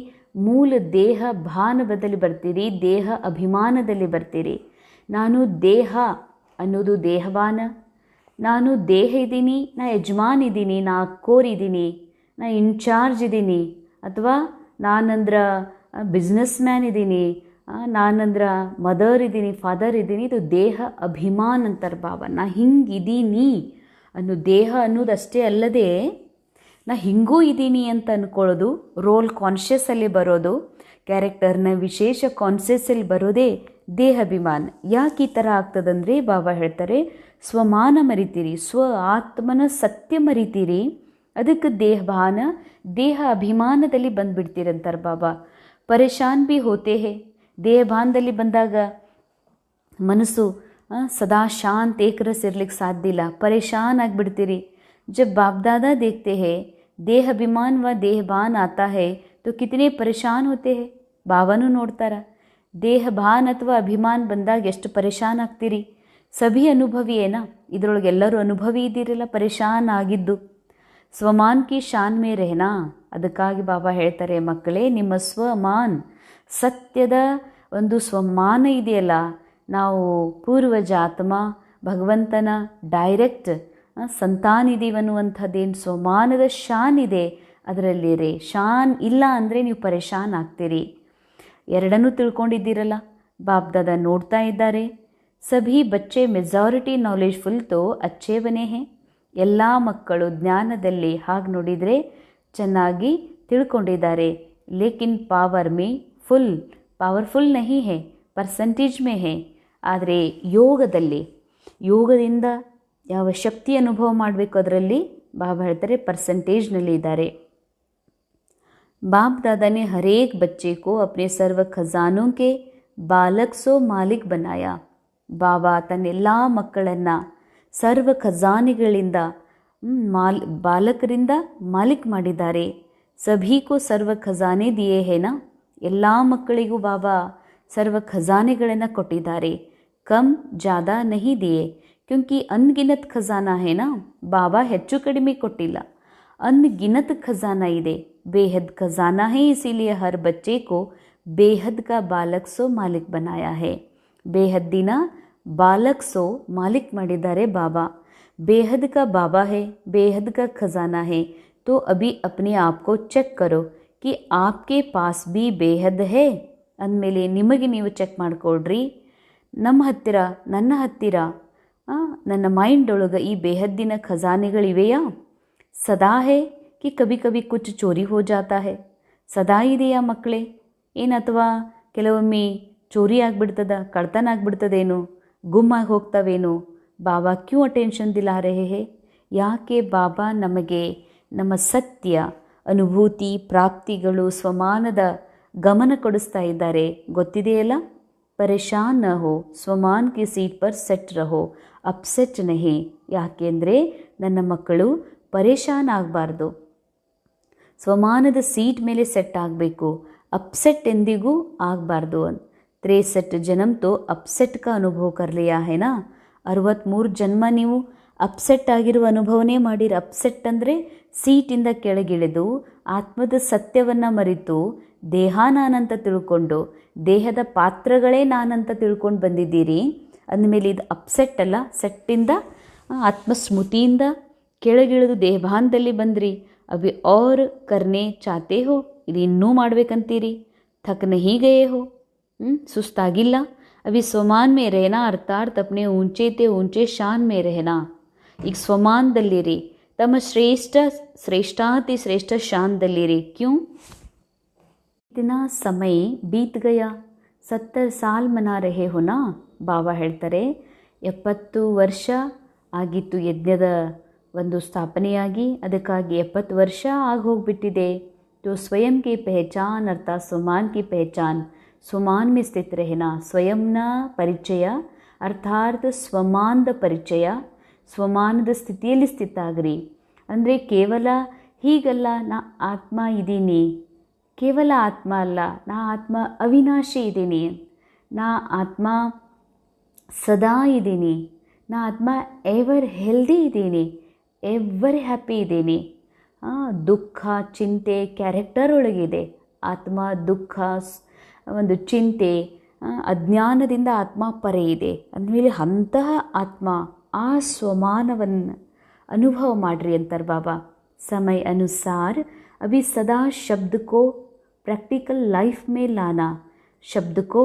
ಮೂಲ ದೇಹ ಭಾನದಲ್ಲಿ ಬರ್ತೀರಿ, ದೇಹ ಅಭಿಮಾನದಲ್ಲಿ ಬರ್ತೀರಿ. ನಾನು ದೇಹ ಅನ್ನೋದು ದೇಹಭಾನ, ನಾನು ದೇಹ ಇದ್ದೀನಿ, ನಾ ಯಜಮಾನ್ ಇದ್ದೀನಿ, ನಾ ಕೋರಿದ್ದೀನಿ, ನಾ ಇನ್ಚಾರ್ಜ್ ಇದ್ದೀನಿ, ಅಥವಾ ನಾನಂದ್ರೆ ಬಿಸ್ನೆಸ್ ಮ್ಯಾನ್ ಇದ್ದೀನಿ, ನಾನಂದ್ರೆ ಮದರ್ ಇದ್ದೀನಿ, ಫಾದರ್ ಇದ್ದೀನಿ. ಇದು ದೇಹ ಅಭಿಮಾನ ಅಂತಾರೆ ಬಾಬಾ. ನಾ ಹಿಂಗಿದ್ದೀನಿ ಅನ್ನೋ ದೇಹ ಅನ್ನೋದು ಅಷ್ಟೇ ಅಲ್ಲದೆ ನಾ ಹಿಂಗೂ ಇದ್ದೀನಿ ಅಂತ ಅಂದ್ಕೊಳ್ಳೋದು, ರೋಲ್ ಕಾನ್ಷಿಯಸ್ಸಲ್ಲಿ ಬರೋದು, ಕ್ಯಾರೆಕ್ಟರ್ನ ವಿಶೇಷ ಕಾನ್ಷಿಯಸ್ಸಲ್ಲಿ ಬರೋದೇ ದೇಹಾಭಿಮಾನ. ಯಾಕೆ ಈ ಥರ ಆಗ್ತದಂದರೆ ಬಾಬಾ ಹೇಳ್ತಾರೆ, ಸ್ವಮಾನ ಮರಿತೀರಿ, ಸ್ವ ಆತ್ಮನ ಸತ್ಯ ಮರಿತೀರಿ, ಅದಕ್ಕೆ ದೇಹಭಾನ ದೇಹ ಅಭಿಮಾನದಲ್ಲಿ ಬಂದುಬಿಡ್ತೀರಂತಾರೆ ಬಾಬಾ. ಪರೇಶಾನ್ ಭೀ ಹೋತೆ ಹೇ, ದೇಹಭಾನದಲ್ಲಿ ಬಂದಾಗ ಮನಸ್ಸು ಸದಾ ಶಾಂತ ಏಕರಸ್ ಇರ್ಲಿಕ್ಕೆ ಸಾಧ್ಯ ಇಲ್ಲ, ಪರೇಶಾನ್ ಆಗಿಬಿಡ್ತೀರಿ. जब बाप दादा देखते हैं देह अभिमान व देहभान आता है तो कितने परेशान होते हैं. ಬಾವನು ನೋಡ್ತಾರ, ದೇಹ ಭಾನ್ ಅಥವಾ ಅಭಿಮಾನ ಬಂದಾಗ ಎಷ್ಟು ಪರೇಶಾನ್ ಆಗ್ತೀರಿ. ಸಭಿ ಅನುಭವಿ ಏನಾ, ಇದರೊಳಗೆ ಎಲ್ಲರೂ ಅನುಭವಿ ಇದ್ದೀರಲ್ಲ ಪರೇಶಾನ್ ಆಗಿದ್ದು. ಸ್ವಮಾನ್ ಕಿ ಶಾನ್ ಮೇ ರೆಹನಾ, ಅದಕ್ಕಾಗಿ ಬಾಬಾ ಹೇಳ್ತಾರೆ, ಮಕ್ಕಳೇ ನಿಮ್ಮ ಸ್ವಮಾನ್ ಸತ್ಯದ ಒಂದು ಸ್ವಮಾನ ಇದೆಯಲ್ಲ, ನಾವು ಪೂರ್ವಜ ಆತ್ಮ ಭಗವಂತನ ಡೈರೆಕ್ಟ್ ಸಂತಾನಿದೀವನ್ನುವಂಥದ್ದೇನು ಸ್ವಮಾನದ ಶಾನ್ ಇದೆ ಅದರಲ್ಲಿರಿ. ಶಾನ್ ಇಲ್ಲ ಅಂದರೆ ನೀವು ಪರೇಶಾನ್ ಆಗ್ತೀರಿ. ಎರಡನ್ನೂ ತಿಳ್ಕೊಂಡಿದ್ದೀರಲ್ಲ. ಬಾಪ್ ದಾದಾ ನೋಡ್ತಾ ಇದ್ದಾರೆ, ಸಭಿ ಬಚ್ಚೆ ಮೆಜಾರಿಟಿ ನಾಲೆಜ್ಫುಲ್ ತೋ ಅಚ್ಚೇ ಬನೇ ಹೇ. ಎಲ್ಲ ಮಕ್ಕಳು ಜ್ಞಾನದಲ್ಲಿ ಹಾಗೆ ನೋಡಿದರೆ ಚೆನ್ನಾಗಿ ತಿಳ್ಕೊಂಡಿದ್ದಾರೆ. ಲೇಕಿನ್ ಪಾವರ್ ಮೇ ಪವರ್ಫುಲ್ ನಹಿ ಹೇ, ಪರ್ಸೆಂಟೇಜ್ ಮೇ ಹೇ. ಆದರೆ ಯೋಗದಿಂದ ಯಾವ ಶಕ್ತಿ ಅನುಭವ ಮಾಡಬೇಕು ಅದರಲ್ಲಿ ಬಾಬಾ ಹೇಳ್ತಾರೆ ಪರ್ಸೆಂಟೇಜ್ನಲ್ಲಿ ಇದ್ದಾರೆ. बाप दादा ने हर एक बच्चे को अपने सर्व खजानों के बालक सो मालिक बनाया. ಬಾಬಾ ತನ್ನೆಲ್ಲ ಮಕ್ಕಳನ್ನು ಸರ್ವ ಖಜಾನೆಗಳಿಂದ ಬಾಲಕರಿಂದ ಮಾಲಿಕ್ ಮಾಡಿದ್ದಾರೆ. ಸಭಿ ಕೋ ಸರ್ವ ಖಜಾನೆ ದಿಯೇ ಹೇನಾ, ಎಲ್ಲ ಮಕ್ಕಳಿಗೂ ಬಾಬಾ ಸರ್ವ ಖಜಾನೆಗಳನ್ನು ಕೊಟ್ಟಿದ್ದಾರೆ. ಕಮ್ ಜಾದಾ ನಹಿ ದಿಯೇ, ಕ್ಯೂಂಕಿ ಅನ್ಗಿನತ್ ಖಜಾನಾ ಹೇನಾ, ಬಾಬಾ ಹೆಚ್ಚು ಕಡಿಮೆ ಕೊಟ್ಟಿಲ್ಲ, ಅನ್ಗಿನತ್ ಖಜಾನಾ ಇದೆ, ಬೇಹದ್ ಖಜಾನಾ है, इसीलिए हर बच्चे को बेहद का बालक सो मालिक बनाया है. ಬೇಹದ್ದಿನ ಬಾಲಕ್ ಸೋ ಮಾಲಿಕ್ ಮಾಡಿದ್ದಾರೆ ಬಾಬಾ. ಬೇಹದ್ का बाबा है, बेहद का खजाना है. तो अभी अपने आप को चेक करो कि आपके पास भी बेहद है. ಅಂದಮೇಲೆ ನಿಮಗೆ ನೀವು ಚೆಕ್ ಮಾಡ್ಕೊಳ್ರಿ. ನನ್ನ ಹತ್ತಿರ ನನ್ನ ಮೈಂಡ್ ಒಳಗೆ ಈ ಬೇಹದ್ದಿನ ಖಜಾನೆಗಳಿವೆಯಾ? ಸದಾ ಹೇ ಕಿ ಕಭಿ ಕಭಿ ಕುಚ್ ಚೋರಿ ಹೋ ಜಾತಾ ಹೈ? ಸದಾ ಇದೆಯಾ ಮಕ್ಕಳೇ? ಏನು ಅಥವಾ ಕೆಲವೊಮ್ಮೆ ಚೋರಿ ಆಗಿಬಿಡ್ತದ, ಕಳ್ತನ ಆಗಿಬಿಡ್ತದೇನು, ಗುಮ್ಮಾಗಿ ಹೋಗ್ತವೇನು? ಬಾಬಾ ಕ್ಯೂ ಅಟೆನ್ಷನ್ ದಿಲಾ ರಹೆ ಹೇ? ಯಾಕೆ ಬಾಬಾ ನಮಗೆ ನಮ್ಮ ಸತ್ಯ ಅನುಭೂತಿ ಪ್ರಾಪ್ತಿಗಳು ಸ್ವಮಾನದ ಗಮನ ಕೊಡಿಸ್ತಾ ಇದ್ದಾರೆ ಗೊತ್ತಿದೆಯಲ್ಲ? ಪರೇಶಾನ್ ನ ಹೋ, ಸ್ವಮಾನ್ ಕಿ ಸೀಟ್ ಪರ್ ಸೆಟ್ ರಹೋ, ಅಪ್ಸೆಟ್ ನಹಿ. ಯಾಕೆಂದರೆ ನನ್ನ ಮಕ್ಕಳು ಪರೇಶಾನ್ ಆಗಬಾರ್ದು, ಸ್ವಮಾನದ ಸೀಟ್ ಮೇಲೆ ಸೆಟ್ ಆಗಬೇಕು, ಅಪ್ಸೆಟ್ ಎಂದಿಗೂ ಆಗಬಾರ್ದು. 63 ಜನ್ಮ ತೋ ಅಪ್ಸೆಟ್ ಕಾ ಅನುಭವ ಕರ್ ಲಿಯಾ ಹೈ ನಾ. 63 ಜನ್ಮ ನೀವು ಅಪ್ಸೆಟ್ ಆಗಿರುವ ಅನುಭವನೇ ಮಾಡಿರಿ. ಅಪ್ಸೆಟ್ ಅಂದರೆ ಸೀಟಿಂದ ಕೆಳಗಿಳಿದು ಆತ್ಮದ ಸತ್ಯವನ್ನು ಮರೆತು ದೇಹ ನಾನಂತ ತಿಳ್ಕೊಂಡು ದೇಹದ ಪಾತ್ರಗಳೇ ನಾನಂತ ತಿಳ್ಕೊಂಡು ಬಂದಿದ್ದೀರಿ. ಅಂದಮೇಲೆ ಇದು ಅಪ್ಸೆಟ್ ಅಲ್ಲ, ಸೆಟ್ಟಿಂದ ಆತ್ಮಸ್ಮೃತಿಯಿಂದ ಕೆಳಗಿಳಿದು ದೇಹಭಾನದಲ್ಲಿ ಬಂದ್ರಿ. ಅಭಿ ಔರ್ ಕರ್ನೆ ಚಾತೆ ಹೋ, ಇದು ಇನ್ನೂ ಮಾಡ್ಬೇಕಂತೀರಿ. ಥಕ್ ನಹಿ ಗಯೇ ಹೋ, ಸುಸ್ತಾಗಿಲ್ಲ. ಅಭಿ ಸ್ವಮಾನ್ ಮೇ ರೆಹನಾ ಅರ್ಥಾತ್ ಅಪ್ನೆ ಊಂಚೆ ಊಂಚೆ ಶಾನ್ ಮೇ ರೆಹನಾ. ಈಗ ಸ್ವಮಾನದಲ್ಲಿರಿ, ತಮ್ಮ ಶ್ರೇಷ್ಠಾತಿ ಶ್ರೇಷ್ಠ ಶಾನ್ದಲ್ಲಿರಿ. ಕ್ಯೂ? ಇತನಾ ಸಮಯ ಬೀತ್ ಗಯಾ, 70 ಸಾಲ್ ಮನಾ ರಹೆ ಹೋ ನಾ. ಬಾಬಾ ಹೇಳ್ತಾರೆ 70 ವರ್ಷ ಆಗಿತ್ತು ಯಜ್ಞದ ಒಂದು ಸ್ಥಾಪನೆಯಾಗಿ, ಅದಕ್ಕಾಗಿ 70 ವರ್ಷ ಆಗಿ ಹೋಗಿಬಿಟ್ಟಿದೆ. ತೋ ಸ್ವಯಂ ಕಿ ಪಹಚಾನ್ ಅರ್ಥಾತ್ ಸ್ವಮಾನ್ ಕಿ ಪಹಚಾನ್, ಸ್ವಮಾನ್ ಮೇ ಸ್ಥಿತ ರೆಹನಾ. ಸ್ವಯಂನ ಪರಿಚಯ ಅರ್ಥಾತ್ ಸ್ವಮಾನದ ಪರಿಚಯ, ಸ್ವಮಾನದ ಸ್ಥಿತಿಯಲ್ಲಿ ಸ್ಥಿತ ಆಗ್ರಿ. ಅಂದರೆ ಕೇವಲ ಹೀಗಲ್ಲ, ನಾ ಆತ್ಮ ಇದ್ದೀನಿ, ಕೇವಲ ಆತ್ಮ ಅಲ್ಲ, ನಾ ಆತ್ಮ ಅವಿನಾಶಿ ಇದ್ದೀನಿ, ನಾ ಆತ್ಮ ಸದಾ ಇದ್ದೀನಿ, ನಾ ಆತ್ಮ ಎವರ್ ಹೆಲ್ದಿ ಇದ್ದೀನಿ, ಎವರ್ ಹ್ಯಾಪಿ ಇದ್ದೀನಿ. ದುಃಖ ಚಿಂತೆ ಕ್ಯಾರೆಕ್ಟರ್ ಒಳಗಿದೆ. ಆತ್ಮ ದುಃಖ, ಒಂದು ಚಿಂತೆ, ಅಜ್ಞಾನದಿಂದ ಆತ್ಮ ಪರೆ ಇದೆ. ಅಂದಮೇಲೆ ಅಂತಹ ಆತ್ಮ ಆ ಸ್ವಮಾನವನ್ನು ಅನುಭವ ಮಾಡ್ರಿ ಅಂತಾರೆ ಬಾಬಾ. ಸಮಯ ಅನುಸಾರ ಅಭಿ ಸದಾ ಶಬ್ದ ಕೋ प्रैक्टिकल लाइफ में लाना, शब्द को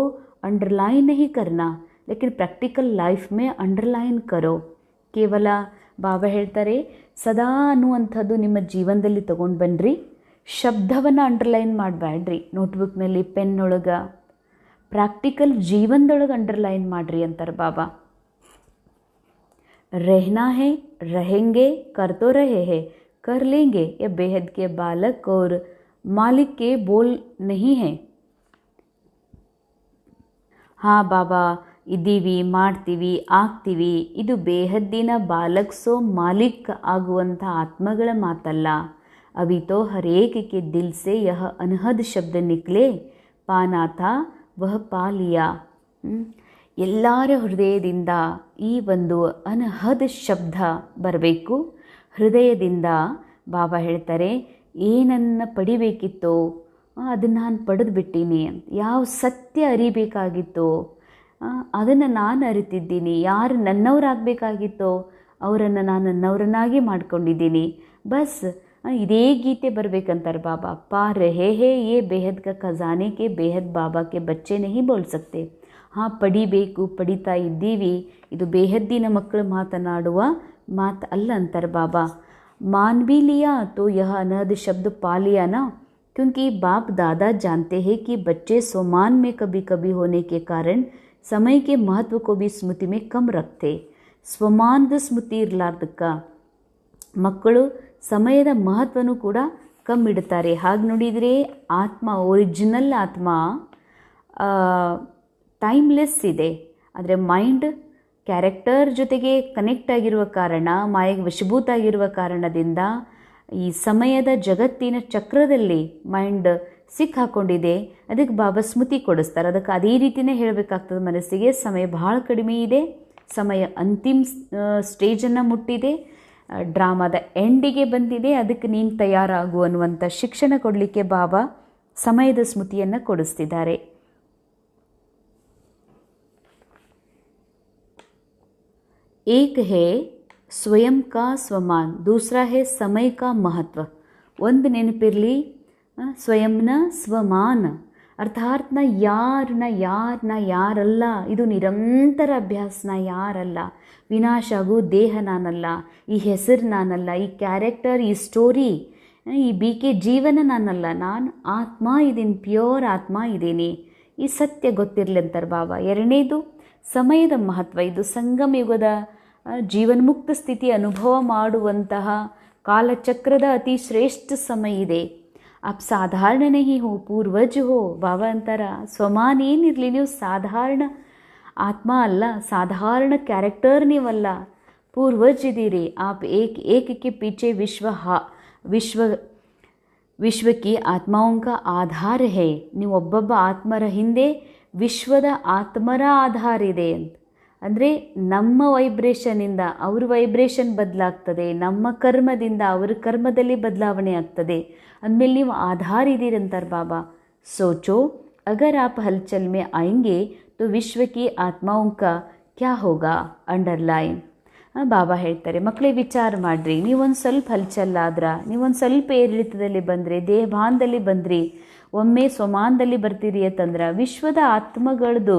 अंडरलाइन नहीं करना, लेकिन प्रैक्टिकल लाइफ में अंडरलाइन करो. ಕೇವಲ ಬಾಬಾ ಹೇಳ್ತಾರೆ ಸದಾ ಅನ್ನುವಂಥದ್ದು ನಿಮ್ಮ ಜೀವನದಲ್ಲಿ ತೊಗೊಂಡು ಬನ್ನಿರಿ. ಶಬ್ದವನ್ನು ಅಂಡರ್ಲೈನ್ ಮಾಡಬೇಡ್ರಿ ನೋಟ್ಬುಕ್ನಲ್ಲಿ, ಪೆನ್ನೊಳಗೆ. ಪ್ರಾಕ್ಟಿಕಲ್ ಜೀವನದೊಳಗೆ ಅಂಡರ್ಲೈನ್ ಮಾಡಿರಿ ಅಂತಾರೆ ಬಾಬಾ. रहना है, रहेंगे, कर तो रहे हैं, कर लेंगे. ये बेहद के बालक और मालिक के बोल नहीं है. ಹಾಂ ಬಾಬಾ, ಇದ್ದೀವಿ, ಮಾಡ್ತೀವಿ, ಆಗ್ತೀವಿ, ಇದು ಬೇಹದ್ದಿನ ಬಾಲಕ್ಸೋ ಮಾಲಿಕ್ ಆಗುವಂಥ ಆತ್ಮಗಳ ಮಾತಲ್ಲ. ಅಭಿ ತೋ ಹರೇಕ್ ಕೆ ದಿಲ್ ಸೆ ಯಹ ಅನ್ಹದ್ ಶಬ್ದ ನಿಕ್ಲೆ, ಪಾನಾ ಥಾ ವಹ ಪಾ ಲಿಯಾ. ಎಲ್ಲರ ಹೃದಯದಿಂದ ಈ ಒಂದು ಅನಹದ್ ಶಬ್ದ ಬರಬೇಕು. ಹೃದಯದಿಂದ ಬಾಬಾ ಹೇಳ್ತಾರೆ ಏನನ್ನು ಪಡಿಬೇಕಿತ್ತೋ ಅದನ್ನು ನಾನು ಪಡೆದು ಬಿಟ್ಟೀನಿ. ಯಾವ ಸತ್ಯ ಅರಿಬೇಕಾಗಿತ್ತೋ ಅದನ್ನು ನಾನು ಅರಿತಿದ್ದೀನಿ. ಯಾರು ನನ್ನವರಾಗಬೇಕಾಗಿತ್ತೋ ಅವರನ್ನು ನಾನು ನನ್ನವರನ್ನಾಗಿ ಮಾಡ್ಕೊಂಡಿದ್ದೀನಿ. ಬಸ್ ಇದೇ ಗೀತೆ ಬರಬೇಕಂತಾರೆ ಬಾಬಾ. ಪಾ ರಹೆ ಹೇ ಯೇ ಬೇಹದ್ ಕ ಖಜಾನೆ ಕೆ ಬೇಹದ್ ಬಾಬಾ ಕೆ ಬಚ್ಚೆ ನಹಿ ಬೋಲ್ ಸಕ್ತೆ. ಹಾಂ, ಪಡಿಬೇಕು, ಪಡಿತಾ ಇದ್ದೀವಿ. ಇದು ಬೇಹದ್ದಿನ ಮಕ್ಕಳು ಮಾತನಾಡುವ ಮಾತು ಅಲ್ಲ ಅಂತಾರೆ ಬಾಬಾ. मान भी लिया तो यह अनहद शब्द पा लिया ना, क्योंकि बाप दादा जानते हैं कि बच्चे स्वमान में कभी कभी होने के कारण समय के महत्व को भी स्मृति में कम रखते. ಸ್ವಮಾನದ ಸ್ಮೃತಿ ಇರಲಾರ್ದಕ್ಕ ಮಕ್ಕಳು ಸಮಯದ ಮಹತ್ವನೂ ಕೂಡ ಕಮ್ಮಿಡ್ತಾರೆ. ಹಾಗೆ ನೋಡಿದರೆ ಆತ್ಮ, ಒರಿಜಿನಲ್ ಆತ್ಮ ಟೈಮ್ಲೆಸ್ ಇದೆ. ಆದರೆ ಮೈಂಡ್ ಕ್ಯಾರೆಕ್ಟರ್ ಜೊತೆಗೆ ಕನೆಕ್ಟ್ ಆಗಿರುವ ಕಾರಣ, ಮಾಯೆಗೆ ವಶಭೂತ ಆಗಿರುವ ಕಾರಣದಿಂದ ಈ ಸಮಯದ ಜಗತ್ತಿನ ಚಕ್ರದಲ್ಲಿ ಮೈಂಡ್ ಸಿಕ್ಕಾಕೊಂಡಿದೆ. ಅದಕ್ಕೆ ಬಾಬಾ ಸ್ಮೃತಿ ಕೊಡಿಸ್ತಾರೆ. ಅದಕ್ಕೆ ಅದೇ ರೀತಿಯೇ ಹೇಳಬೇಕಾಗ್ತದೆ ಮನಸ್ಸಿಗೆ, ಸಮಯ ಬಹಳ ಕಡಿಮೆ ಇದೆ, ಸಮಯ ಅಂತಿಮ ಸ್ಟೇಜನ್ನು ಮುಟ್ಟಿದೆ, ಡ್ರಾಮಾದ ಎಂಡಿಗೆ ಬಂದಿದೆ, ಅದಕ್ಕೆ ನೀನು ತಯಾರಾಗು ಅನ್ನುವಂಥ ಶಿಕ್ಷಣ ಕೊಡಲಿಕ್ಕೆ ಬಾಬಾ ಸಮಯದ ಸ್ಮೃತಿಯನ್ನು ಕೊಡಿಸ್ತಿದ್ದಾರೆ. एक है स्वयं का स्वमान, दूसरा है समय का महत्व. ಒಂದು ನೆನಪಿರಲಿ, ಸ್ವಯಂನ ಸ್ವಮಾನ ಅರ್ಥಾತ್ ಯಾರಲ್ಲ, ಇದು ನಿರಂತರ ಅಭ್ಯಾಸ. ಯಾರಲ್ಲ, ವಿನಾಶ ಆಗು ದೇಹ ನಾನಲ್ಲ, ಈ ಹೆಸರು ನಾನಲ್ಲ, ಈ ಕ್ಯಾರೆಕ್ಟರ್, ಈ ಸ್ಟೋರಿ, ಈ BK ಜೀವನ ನಾನಲ್ಲ, ನಾನು ಆತ್ಮ ಇದ್ದೀನಿ, ಪ್ಯೂರ್ ಆತ್ಮ ಇದ್ದೀನಿ. ಈ ಸತ್ಯ ಗೊತ್ತಿರಲಿ ಅಂತಾರೆ ಬಾಬಾ. ಎರಡನೇದು ಸಮಯದ ಮಹತ್ವ. ಇದು ಸಂಗಮ ಯುಗದ ಜೀವನ್ಮುಕ್ತ ಸ್ಥಿತಿ ಅನುಭವ ಮಾಡುವಂತಹ ಕಾಲಚಕ್ರದ ಅತಿ ಶ್ರೇಷ್ಠ ಸಮಯ ಇದೆ. आप साधारण नहीं हो, पूर्वज हो. ಬಾಬಾ ಅಂತಾರ, ಸ್ವಮಾನ ಏನಿರಲಿ, ನೀವು ಸಾಧಾರಣ ಆತ್ಮ ಅಲ್ಲ, ಸಾಧಾರಣ ಕ್ಯಾರೆಕ್ಟರ್ ನೀವಲ್ಲ, ಪೂರ್ವಜ್ ಇದ್ದೀರಿ. आप एक के पीछे ವಿಶ್ವಕ್ಕೆ ಆತ್ಮಾಂಕ ಆಧಾರ ಹೇ. ನೀವು ಒಬ್ಬೊಬ್ಬ ಆತ್ಮರ ಹಿಂದೆ ವಿಶ್ವದ ಆತ್ಮರ ಆಧಾರ ಇದೆ ಅಂತ. ಅಂದರೆ ನಮ್ಮ ವೈಬ್ರೇಷನಿಂದ ಅವ್ರ ವೈಬ್ರೇಷನ್ ಬದಲಾಗ್ತದೆ, ನಮ್ಮ ಕರ್ಮದಿಂದ ಅವ್ರ ಕರ್ಮದಲ್ಲಿ ಬದಲಾವಣೆ ಆಗ್ತದೆ. ಅಂದಮೇಲೆ ನೀವು ಆಧಾರ ಇದ್ದೀರಂತಾರೆ ಬಾಬಾ. ಸೋಚೋ, ಅಗರ್ ಆಪ್ ಹಲ್ಚಲ್ ಮೇ ಆಯಂಗೆ ತೋ ವಿಶ್ವಕ್ಕೆ ಆತ್ಮಾओं का क्या होगा. ಅಂಡರ್ಲೈನ್. ಬಾಬಾ ಹೇಳ್ತಾರೆ, ಮಕ್ಕಳೇ ವಿಚಾರ ಮಾಡಿರಿ, ನೀವೊಂದು ಸ್ವಲ್ಪ ಹಲ್ಚಲ್ಲಾದ್ರ, ನೀವೊಂದು ಸ್ವಲ್ಪ ಏರಿಳಿತದಲ್ಲಿ ಬಂದ್ರಿ, ದೇಹಭಾನದಲ್ಲಿ ಬಂದ್ರಿ, ಒಮ್ಮೆ ಸ್ವಮಾನದಲ್ಲಿ ಬರ್ತೀರಿ ಅಂತಂದ್ರೆ ವಿಶ್ವದ ಆತ್ಮಗಳದ್ದು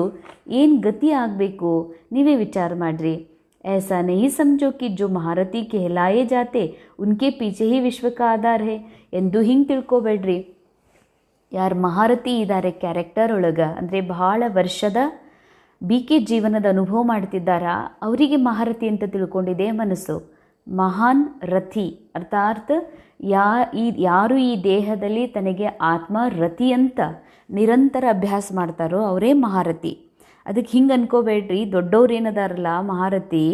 ಏನು ಗತಿ ಆಗಬೇಕು ನೀವೇ ವಿಚಾರ ಮಾಡಿರಿ. ऐसा नहीं समझो कि जो महारथी कहलाए जाते उनके पीछे ही विश्व का आधार है ಎಂದು ಹಿಂಗೆ ತಿಳ್ಕೊಬೇಡ್ರಿ. ಯಾರು ಮಹಾರಥಿ ಇದ್ದಾರೆ ಕ್ಯಾರೆಕ್ಟರ್ ಒಳಗೆ, ಅಂದರೆ ಬಹಳ ವರ್ಷದ BK ಜೀವನದ ಅನುಭವ ಮಾಡ್ತಿದ್ದಾರ, ಅವರಿಗೆ ಮಹಾರಥಿ ಅಂತ ತಿಳ್ಕೊಂಡಿದೆ ಮನಸ್ಸು. ಮಹಾನ್ ರಥಿ ಅರ್ಥಾತ್ ಯಾರು ಈ ದೇಹದಲ್ಲಿ ತನಗೆ ಆತ್ಮ ರಥಿ ಅಂತ ನಿರಂತರ ಅಭ್ಯಾಸ ಮಾಡ್ತಾರೋ ಅವರೇ ಮಹಾರಥಿ. ಅದಕ್ಕೆ ಹಿಂಗೆ ಅನ್ಕೋಬೇಡ್ರಿ, ದೊಡ್ಡವ್ರು ಏನದಾರಲ್ಲ ಮಹಾರಥಿ,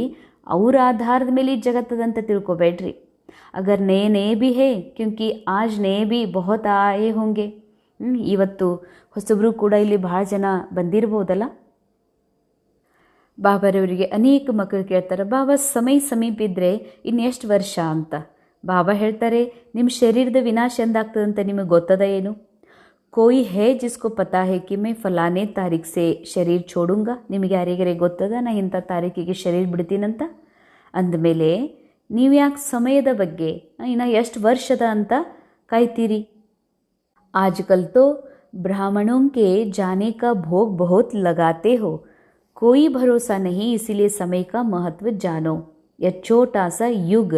ಅವ್ರ ಆಧಾರದ ಮೇಲೆ ಜಗತ್ತದಂತ ತಿಳ್ಕೊಬೇಡ್ರಿ. ಅಗರ್ ನಯೇ ಭಿ ಹೇ, ಕ್ಯೂಂಕಿ ಆಜ್ ನಯೇ ಭಿ ಬಹುತ್ ಆಯೇ ಹೋಂಗೆ. ಇವತ್ತು ಹೊಸಬ್ರು ಕೂಡ ಇಲ್ಲಿ ಭಾಳ ಜನ ಬಂದಿರ್ಬೋದಲ್ಲ. ಬಾಬಾರವರಿಗೆ ಅನೇಕ ಮಕ್ಕಳು ಕೇಳ್ತಾರೆ, ಬಾಬಾ ಸಮೀಪ ಇದ್ದರೆ ಇನ್ನೆಷ್ಟು ವರ್ಷ ಅಂತ. ಬಾಬಾ ಹೇಳ್ತಾರೆ, ನಿಮ್ಮ ಶರೀರದ ವಿನಾಶ ಎಂದಾಗ್ತದಂತ ನಿಮಗೆ ಗೊತ್ತದ ಏನು? कोई है जिसको पता है कि मैं ಫಲಾನೇ ತಾರೀಖ್ ಸೆ ಶರೀರ ಛೋಡುಂಗಾ. ನಿಮಗೆ ಯಾರಿಗಾರೆ ಗೊತ್ತದ ನಾ ಇಂಥ ತಾರೀಕಿಗೆ ಶರೀರ ಬಿಡ್ತೀನಂತ? ಅಂದಮೇಲೆ ನೀವು ಯಾಕೆ ಸಮಯದ ಬಗ್ಗೆ ಇನ್ನು ಎಷ್ಟು ವರ್ಷದ ಅಂತ ಕಾಯ್ತೀರಿ? आजकल तो ब्राह्मणों के जाने का भोग बहुत लगाते हो, कोई भरोसा नहीं, इसीलिए समय का महत्व जानो. यह छोटा सा युग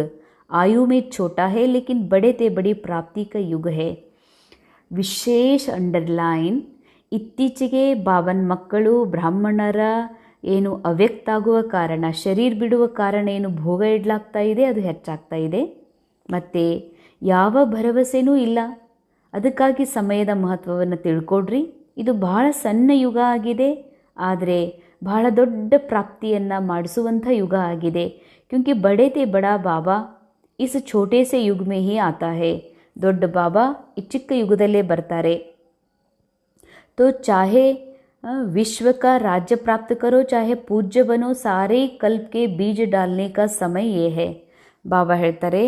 आयु में छोटा है लेकिन बड़े ते बड़ी प्राप्ति का युग है. ವಿಶೇಷ ಅಂಡರ್ಲೈನ್. ಇತ್ತೀಚೆಗೆ ಬಾಬನ್ ಮಕ್ಕಳು ಬ್ರಾಹ್ಮಣರ ಏನು ಅವ್ಯಕ್ತ ಆಗುವ ಕಾರಣ, ಶರೀರ ಬಿಡುವ ಕಾರಣ ಏನು ಭೋಗ ಇಡ್ಲಾಗ್ತಾ ಇದೆ ಅದು ಹೆಚ್ಚಾಗ್ತಾ ಇದೆ, ಮತ್ತು ಯಾವ ಭರವಸೆನೂ ಇಲ್ಲ. ಅದಕ್ಕಾಗಿ ಸಮಯದ ಮಹತ್ವವನ್ನು ತಿಳ್ಕೊಡ್ರಿ. ಇದು ಬಹಳ ಸಣ್ಣ ಯುಗ ಆಗಿದೆ, ಆದರೆ ಬಹಳ ದೊಡ್ಡ ಪ್ರಾಪ್ತಿಯನ್ನು ಮಾಡಿಸುವಂಥ ಯುಗ ಆಗಿದೆ. ಕ್ಯೂಂಕಿ ಬಡೆ ತೇ ಬಡಾ ಬಾಬಾ ಇಸ್ ಛೋಟೆ ಸೆ ಯುಗ್ ಮೇ ಹಿ ಆತಾ ಹೇ. ದೊಡ್ಡ ಬಾಬಾ ಈ ಚಿಕ್ಕ ಯುಗದಲ್ಲೇ ಬರ್ತಾರೆ. तो चाहे विश्व का राज्य प्राप्त करो, चाहे पूज्य बनो, सारे कल्प के बीज डालने का समय ये है. ಬಾಬಾ ಹೇಳ್ತಾರೆ,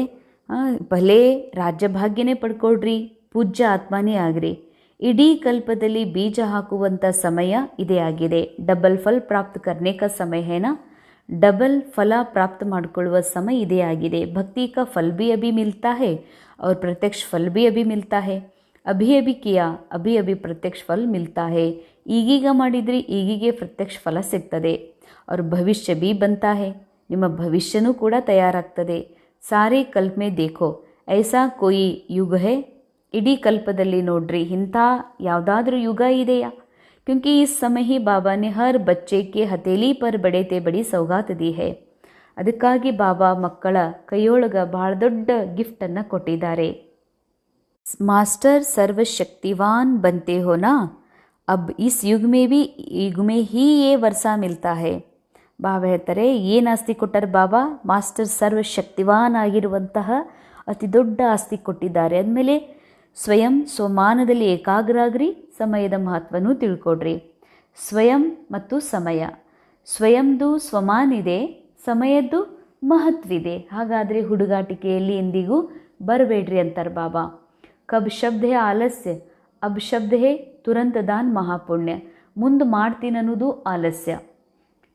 ಭಲೇ ರಾಜ್ಯ ಭಾಗ್ಯನೇ ಪಡ್ಕೊಳ್ರಿ, ಪೂಜ್ಯ ಆತ್ಮನೇ ಆಗ್ರಿ, ಇಡೀ ಕಲ್ಪದಲ್ಲಿ ಬೀಜ ಹಾಕುವಂಥ ಸಮಯ ಇದೇ ಆಗಿದೆ. ಡಬಲ್ ಫಲ್ ಪ್ರಾಪ್ತ ಕರ್ನೆ ಕಾ ಸಮಯ ಹೇನಾ, ಡಬಲ್ ಫಲ ಪ್ರಾಪ್ತ ಮಾಡಿಕೊಳ್ಳುವ ಸಮಯ ಇದೇ ಆಗಿದೆ. ಭಕ್ತಿ ಕಾ ಫಲ್ ಭಿ ಅಭಿ ಮಿಲ್ತಾ ಹೈ और प्रत्यक्ष फल भी अभी मिलता है. अभी अभी किया, अभी अभी प्रत्यक्ष फल मिलता है. ಈಗೀಗ ಮಾಡಿದ್ರಿ, ಈಗೀಗೆ ಪ್ರತ್ಯಕ್ಷ ಫಲ ಸಿಗ್ತದೆ. और ಭವಿಷ್ಯ भी बनता है, ನಿಮ್ಮ ಭವಿಷ್ಯನೂ ಕೂಡ ತಯಾರಾಗ್ತದೆ. ಸಾರೇ ಕಲ್ಪ ಮೇ ದೇಖೋ ಐಸಾ ಕೋಯಿ ಯುಗ ಹೈ. ಇಡೀ ಕಲ್ಪದಲ್ಲಿ ನೋಡ್ರಿ ಇಂಥ ಯಾವುದಾದ್ರೂ ಯುಗ ಇದೆಯಾ? ಕ್ಯೂಂಕಿ ಈ ಸಮಯ ಹಿ ಬಾಬಾ ನೆ ಹರ್ ಬಚ್ಚೆ ಕೆ ಹಥೇಲಿ ಪರ್ ಬಡೆ ತೇ ಬಡಿ ಸೌಗಾತ್ ದಿ ಹೈ. ಅದಕ್ಕಾಗಿ ಬಾಬಾ ಮಕ್ಕಳ ಕೈಯೊಳಗೆ ಬಹಳ ದೊಡ್ಡ ಗಿಫ್ಟನ್ನು ಕೊಟ್ಟಿದ್ದಾರೆ. ಮಾಸ್ಟರ್ ಸರ್ವಶಕ್ತಿವಾನ್ ಬಂತೆ ಹೋನಾ, ಅಬ್ ಇಸ್ ಯುಗ್ ಮೇ ಹಿ ಯೇ ವರ್ಷ ಮಿಲ್ತಾ ಹೈ. ಬಾಬಾ ಹೇಳ್ತಾರೆ, ಏನು ಆಸ್ತಿ ಕೊಟ್ಟರು ಬಾಬಾ? ಮಾಸ್ಟರ್ ಸರ್ವಶಕ್ತಿವಾನ್ ಆಗಿರುವಂತಹ ಅತಿ ದೊಡ್ಡ ಆಸ್ತಿ ಕೊಟ್ಟಿದ್ದಾರೆ. ಅಂದಮೇಲೆ ಸ್ವಯಂ ಸ್ವಮಾನದಲ್ಲಿ ಏಕಾಗ್ರ ಆಗ್ರಿ, ಸಮಯದ ಮಹತ್ವನೂ ತಿಳ್ಕೊಡ್ರಿ. ಸ್ವಯಂ ಮತ್ತು ಸಮಯ, ಸ್ವಯಂದು ಸ್ವಮಾನ ಇದೆ, ಸಮಯದ್ದು ಮಹತ್ವಿದೆ. ಹಾಗಾದರೆ ಹುಡುಗಾಟಿಕೆಯಲ್ಲಿ ಎಂದಿಗೂ ಬರಬೇಡ್ರಿ ಅಂತಾರೆ ಬಾಬಾ. ಕಬ್ ಶಬ್ದ ಹೇ ಆಲಸ್ಯ, ಅಬ್ ಶಬ್ದ ಹೇ ತುರಂತ ದಾನ್ ಮಹಾಪುಣ್ಯ. ಮುಂದೆ ಮಾಡ್ತೀನಿ ಅನ್ನೋದು ಆಲಸ್ಯ,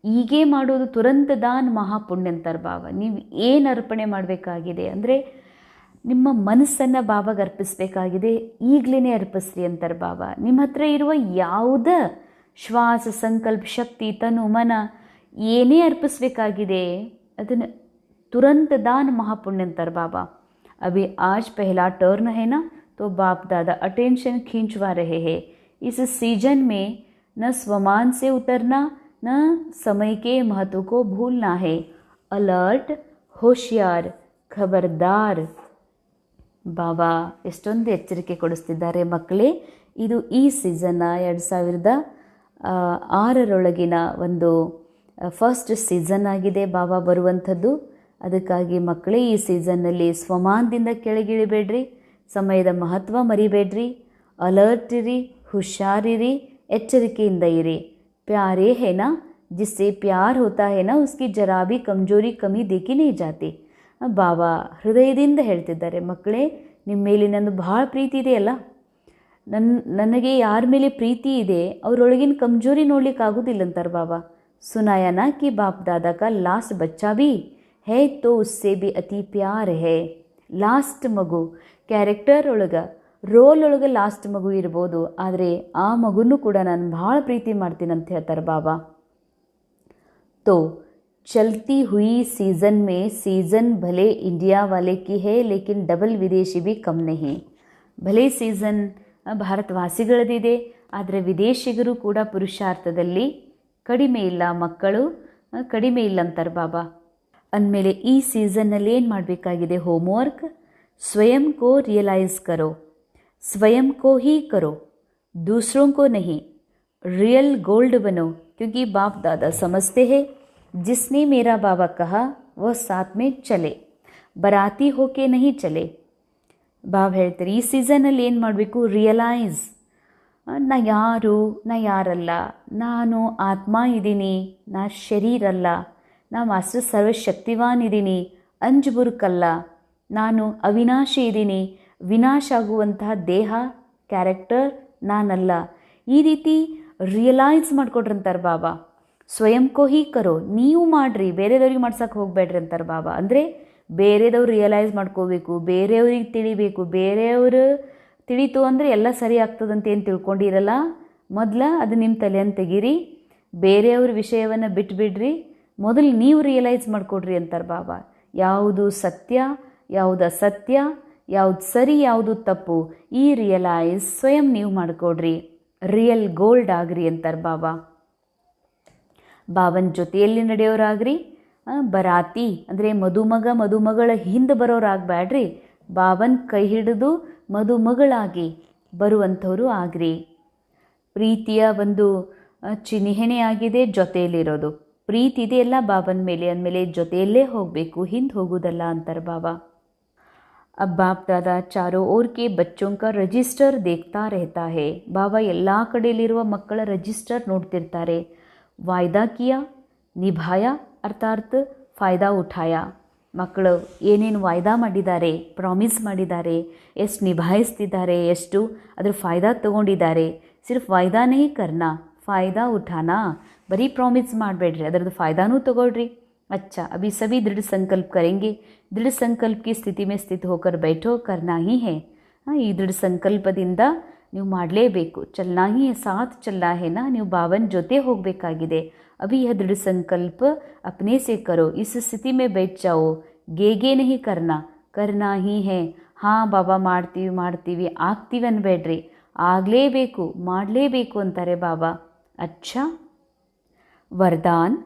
ಈಗೇ ಮಾಡೋದು ತುರಂತ ದಾನ್ ಮಹಾಪುಣ್ಯ ಅಂತಾರೆ ಬಾಬಾ. ನೀವು ಏನು ಅರ್ಪಣೆ ಮಾಡಬೇಕಾಗಿದೆ ಅಂದರೆ ನಿಮ್ಮ ಮನಸ್ಸನ್ನು ಬಾಬಾಗೆ ಅರ್ಪಿಸಬೇಕಾಗಿದೆ, ಈಗಲೇ ಅರ್ಪಿಸ್ರಿ ಅಂತಾರೆ ಬಾಬಾ. ನಿಮ್ಮ ಹತ್ರ ಇರುವ ಯಾವುದೇ ಶ್ವಾಸ, ಸಂಕಲ್ಪ, ಶಕ್ತಿ, ತನು, ಮನ ಏನೇ ಅರ್ಪಿಸಬೇಕಾಗಿದೆ ಅದನ್ನು तुरंत दान महापुण्य अंतर बाबा. अभी आज पहला टर्न है ना, तो बाप दादा अटेंशन खींचवा रहे हैं. इस सीजन में न स्वमान से उतरना, न समय के महत्व को भूलना है. अलर्ट, होशियार, ಖಬರ್ದಾರ್. ಬಾಬಾ ಎಷ್ಟೊಂದು ಎಚ್ಚರಿಕೆ ಕೊಡಿಸ್ತಿದ್ದಾರೆ ಮಕ್ಕಳೇ. ಇದು ಈ ಸೀಸನ್ನ 2006 ಒಂದು ಫಸ್ಟ್ ಸೀಸನ್ ಆಗಿದೆ ಬಾಬಾ ಬರುವಂಥದ್ದು. ಅದಕ್ಕಾಗಿ ಮಕ್ಕಳೇ ಈ ಸೀಸನ್ನಲ್ಲಿ ಸ್ವಮಾನದಿಂದ ಕೆಳಗಿಳಿಬೇಡ್ರಿ, ಸಮಯದ ಮಹತ್ವ ಮರಿಬೇಡ್ರಿ, ಅಲರ್ಟ್ ಇರಿ, ಹುಷಾರಿರಿ, ಎಚ್ಚರಿಕೆಯಿಂದ ಇರಿ. ಪ್ಯಾರೇ ಹೇನಾ, ಜಿಸ್ಸೆ ಪ್ಯಾರ್ ಹೋತಾ ಹೇನಾ ಉಸ್ಕಿ ಜರಾ ಭಿ ಕಮ್ಜೋರಿ ಕಮ್ಮಿ ದೇಖಿ ನೀ ಜಾತಿ. ಬಾಬಾ ಹೃದಯದಿಂದ ಹೇಳ್ತಿದ್ದಾರೆ, ಮಕ್ಕಳೇ ನಿಮ್ಮ ಮೇಲೆ ನಂದು ಭಾಳ ಪ್ರೀತಿ ಇದೆಯಲ್ಲ, ನನಗೆ ಯಾರ ಮೇಲೆ ಪ್ರೀತಿ ಇದೆ ಅವರೊಳಗಿನ ಕಮ್ಜೋರಿ ನೋಡ್ಲಿಕ್ಕೆ ಆಗೋದಿಲ್ಲ ಅಂತಾರೆ ಬಾಬಾ. ಸುನಾಯನ ಕಿ ಬಾಪ್ ದಾದಾ ಕಾ ಲಾಸ್ಟ್ ಬಚ್ಚಾ ಭಿ है तो उससे भी अति प्यार है. ಲಾಸ್ಟ್ ಮಗು ಕ್ಯಾರೆಕ್ಟರ್ ಒಳಗೆ, ರೋಲ್ ಒಳಗೆ ಲಾಸ್ಟ್ ಮಗು ಇರ್ಬೋದು, ಆದರೆ ಆ ಮಗುನೂ ಕೂಡ ನಾನು ಭಾಳ ಪ್ರೀತಿ ಮಾಡ್ತೀನಿ ಅಂತ ಹೇಳ್ತಾರೆ ಬಾಬಾ. तो चलती हुई सीज़न में सीज़न भले इंडिया वाले की है लेकिन डबल विदेशी भी कम नहीं. ಭಲೆ ಸೀಸನ್ ಭಾರತವಾಸಿಗಳದಿದೆ, ಆದರೆ ವಿದೇಶಿಗರು ಕೂಡ ಪುರುಷಾರ್ಥದಲ್ಲಿ ಕಡಿಮೆ ಇಲ್ಲ, ಮಕ್ಕಳು ಕಡಿಮೆ ಇಲ್ಲ ಅಂತಾರೆ ಬಾಬಾ. ಅಂದಮೇಲೆ ಈ ಸೀಸನ್ನಲ್ಲಿ ಏನು ಮಾಡಬೇಕಾಗಿದೆ? ಹೋಮ್ವರ್ಕ್, ಸ್ವಯಂ ಕೋ ರಿಯಲೈಸ್ ಕರೋ, ಸ್ವಯಂ ಕೋ ಹಿ ಕರೋ, दूसरों को नहीं. रियल गोल्ड बनो, क्योंकि बाप दादा समझते हैं जिसने मेरा बाबा कहा वह साथ में चले, बराती होके नहीं चले. ಬಾಬಾ ಹೇಳ್ತಾರೆ ಈ ಸೀಸನಲ್ಲಿ ಏನು ಮಾಡಬೇಕು? ರಿಯಲೈಸ್, ನಾ ಯಾರು, ನಾ ಯಾರಲ್ಲ, ನಾನು ಆತ್ಮ ಇದ್ದೀನಿ, ನಾ ಶರೀರಲ್ಲ, ನಾ ಮಾಸ್ಟರ್ ಸರ್ವಶಕ್ತಿವಾನ್ ಇದ್ದೀನಿ, ಅಂಜುಬುರುಕಲ್ಲ, ನಾನು ಅವಿನಾಶಿ ಇದ್ದೀನಿ, ವಿನಾಶ ಆಗುವಂತಹ ದೇಹ, ಕ್ಯಾರೆಕ್ಟರ್ ನಾನಲ್ಲ. ಈ ರೀತಿ ರಿಯಲೈಸ್ ಮಾಡ್ಕೊಡ್ರಂತಾರೆ ಬಾಬಾ. ಸ್ವಯಂ ಕೋ ಹಿ ಕರೋ, ನೀವು ಮಾಡಿರಿ, ಬೇರೆದವ್ರಿಗೆ ಮಾಡ್ಸಕ್ಕೆ ಹೋಗಬೇಡ್ರಿ ಅಂತಾರೆ ಬಾಬಾ. ಅಂದರೆ ಬೇರೆದವ್ರು ರಿಯಲೈಸ್ ಮಾಡ್ಕೋಬೇಕು, ಬೇರೆಯವ್ರಿಗೆ ತಿಳಿಬೇಕು. ಬೇರೆಯವರು ತಿಳಿತು ಅಂದರೆ ಎಲ್ಲ ಸರಿ ಆಗ್ತದಂತ ಏನು ತಿಳ್ಕೊಂಡಿರಲ್ಲ. ಮೊದಲ ಅದು ನಿಮ್ಮ ತಲೆಯನ್ನು ತೆಗೀರಿ, ಬೇರೆಯವ್ರ ವಿಷಯವನ್ನು ಬಿಟ್ಬಿಡ್ರಿ, ಮೊದಲು ನೀವು ರಿಯಲೈಸ್ ಮಾಡಿಕೊಡ್ರಿ ಅಂತಾರೆ ಬಾಬಾ. ಯಾವುದು ಸತ್ಯ, ಯಾವುದು ಅಸತ್ಯ, ಯಾವುದು ಸರಿ, ಯಾವುದು ತಪ್ಪು, ಈ ರಿಯಲೈಸ್ ಸ್ವಯಂ ನೀವು ಮಾಡಿಕೊಡ್ರಿ, ರಿಯಲ್ ಗೋಲ್ಡ್ ಆಗ್ರಿ ಅಂತಾರೆ ಬಾಬಾ. ಬಾಬನ ಜೊತೆಯಲ್ಲಿ ನಡೆಯೋರಾಗ್ರಿ. ಬರಾತಿ ಅಂದರೆ ಮದುಮಗಳ ಹಿಂದೆ ಬರೋರಾಗಬೇಡ್ರಿ, ಬಾಬನ ಕೈ ಹಿಡಿದು ಮದುಮಗಳಾಗಿ ಬರುವಂಥವರು ಆಗ್ರಿ. ಪ್ರೀತಿಯ ಒಂದು ಚಿಹ್ನೆ ಆಗಿದೆ ಜೊತೆಯಲ್ಲಿರೋದು. ಪ್ರೀತಿ ಇದೆಯಲ್ಲ ಬಾಬನ ಮೇಲೆ, ಅಂದಮೇಲೆ ಜೊತೆಯಲ್ಲೇ ಹೋಗಬೇಕು, ಹಿಂದೆ ಹೋಗೋದಲ್ಲ ಅಂತಾರೆ ಬಾಬಾ. अब बाप दादा चारों ओर के बच्चों का रजिस्टर देखता रहता है. ಬಾಬಾ ಎಲ್ಲ ಕಡೆಯಲ್ಲಿರುವ ಮಕ್ಕಳ ರಜಿಸ್ಟರ್ ನೋಡ್ತಿರ್ತಾರೆ. ವಾಯ್ದಾ ಕಿಯಾ, ನಿಭಾಯ, ಅರ್ಥಾತ್ ಫಾಯ್ದಾ ಉಠಾಯ. ಮಕ್ಕಳು ಏನೇನು ವಾಯ್ದಾ ಮಾಡಿದ್ದಾರೆ, ಪ್ರಾಮಿಸ್ ಮಾಡಿದ್ದಾರೆ, ಎಷ್ಟು ನಿಭಾಯಿಸ್ತಿದ್ದಾರೆ, ಎಷ್ಟು ಅದ್ರ ಫಾಯ್ದಾ ತೊಗೊಂಡಿದ್ದಾರೆ. ಸಿರ್ಫ್ ವಾಯ್ದಾ ನಹಿ ಕರ್ನಾ, ಫಾಯ್ದಾ ಉಠಾನಾ. ಬರೀ ಪ್ರಾಮಿಸ್ ಮಾಡಬೇಡ್ರಿ, ಅದರದ್ದು ಫಾಯ್ದಾನೂ ತಗೊಳ್ರಿ. अच्छा, अभी सभी दृढ़ संकल्प करेंगे. दृढ़ संकल्प की स्थिति में स्थित होकर बैठो, करना ही है. ಈ ದೃಢ ಸಂಕಲ್ಪದಿಂದ ನೀವು ಮಾಡಲೇಬೇಕು, ಚಲ್ನಾ ಹಿ ಸಾಥ್ ಚಲ್ನಾ ಹೇನಾ, ನೀವು ಬಾಬನ ಜೊತೆ ಹೋಗಬೇಕಾಗಿದೆ. ಅಭಿ ಯಹ ದೃಢ ಸಂಕಲ್ಪ ಅಪ್ನೆ ಸೆ ಕರೋ, ಇಸ್ ಸ್ಥಿತಿ ಮೇ बैठ जाओ, गे नहीं करना, करना ही है. ಹಾಂ ಬಾಬಾ ಮಾಡ್ತೀವಿ ಆಗ್ತೀವಿ ಅನ್ಬೇಡ್ರಿ, ಆಗಲೇಬೇಕು, ಮಾಡಲೇಬೇಕು ಅಂತಾರೆ ಬಾಬಾ. ಅಚ್ಚಾ, ವರದಾನ್,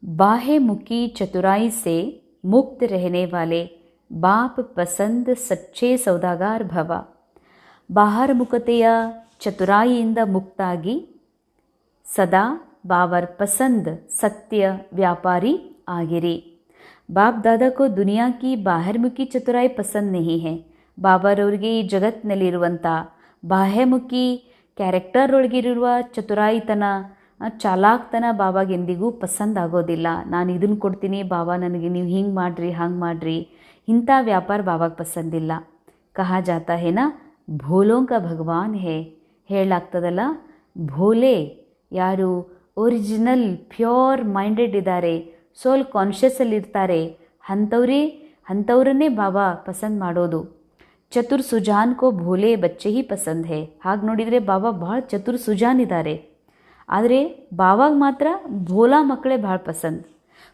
बाह्य मुखी चतुराई से मुक्त रहने वाले बाप पसंद सच्चे सौदागार भव. ಬಾಹರ ಮುಖತೆಯ ಚತುರಾಯಿಯಿಂದ ಮುಕ್ತಾಗಿ ಸದಾ ಬಾವರ್ ಪಸಂದ್ ಸತ್ಯ ವ್ಯಾಪಾರಿ ಆಗಿರಿ. ಬಾಪ್ ದಾದಾ ಕೋ ದುನಿಯಾ ಕಿ ಬಾಹರ್ಮುಖಿ ಚತುರಾಯಿ ಪಸಂದ್ ನಹಿ ಹೈ. ಬಾಬಾರವ್ರಿಗೆ ಈ ಜಗತ್ತಿನಲ್ಲಿರುವಂಥ ಬಾಹ್ಯಮುಖಿ ಕ್ಯಾರೆಕ್ಟರ್ ಒಳಗಿರುವ ಚತುರಾಯಿತನ, ಚಾಲಾಕ್ತನ ಬಾಬಾಗೆ ಎಂದಿಗೂ ಪಸಂದ್ ಆಗೋದಿಲ್ಲ. ನಾನು ಇದನ್ನು ಕೊಡ್ತೀನಿ ಬಾಬಾ, ನನಗೆ ನೀವು ಹಿಂಗೆ ಮಾಡಿರಿ, ಹಂಗೆ ಮಾಡಿರಿ, ಇಂಥ ವ್ಯಾಪಾರ ಬಾಬಾಗೆ ಪಸಂದಿಲ್ಲ. ಕಹಾ ಜಾತಾ ಹೇನಾ, ಭೋಲೋಂ ಕಾ ಭಗವಾನ್ ಹೇ. ಹೇಳಲಾಗ್ತದಲ್ಲ, ಭೋಲೆ ಯಾರು ಒರಿಜಿನಲ್ ಪ್ಯೂರ್ ಮೈಂಡೆಡ್ ಇದ್ದಾರೆ, ಸೋಲ್ ಕಾನ್ಷಿಯಸ್ಸಲ್ಲಿರ್ತಾರೆ, ಅಂಥವ್ರನ್ನೇ ಬಾಬಾ ಪಸಂದ್ ಮಾಡೋದು. ಚತುರ್ ಸುಜಾನ್ ಕೋ ಭೋಲೆ ಬಚ್ಚೆ ಹಿ ಪಸಂದ್ ಹೇ. ಹಾಗೆ ನೋಡಿದರೆ ಬಾಬಾ ಭಾಳ ಚತುರ್ ಸುಜಾನ್ ಇದ್ದಾರೆ, ಆದರೆ ಬಾವಾಗ ಮಾತ್ರ ಭೋಲಾ ಮಕ್ಕಳೇ ಭಾಳ ಪಸಂದ್.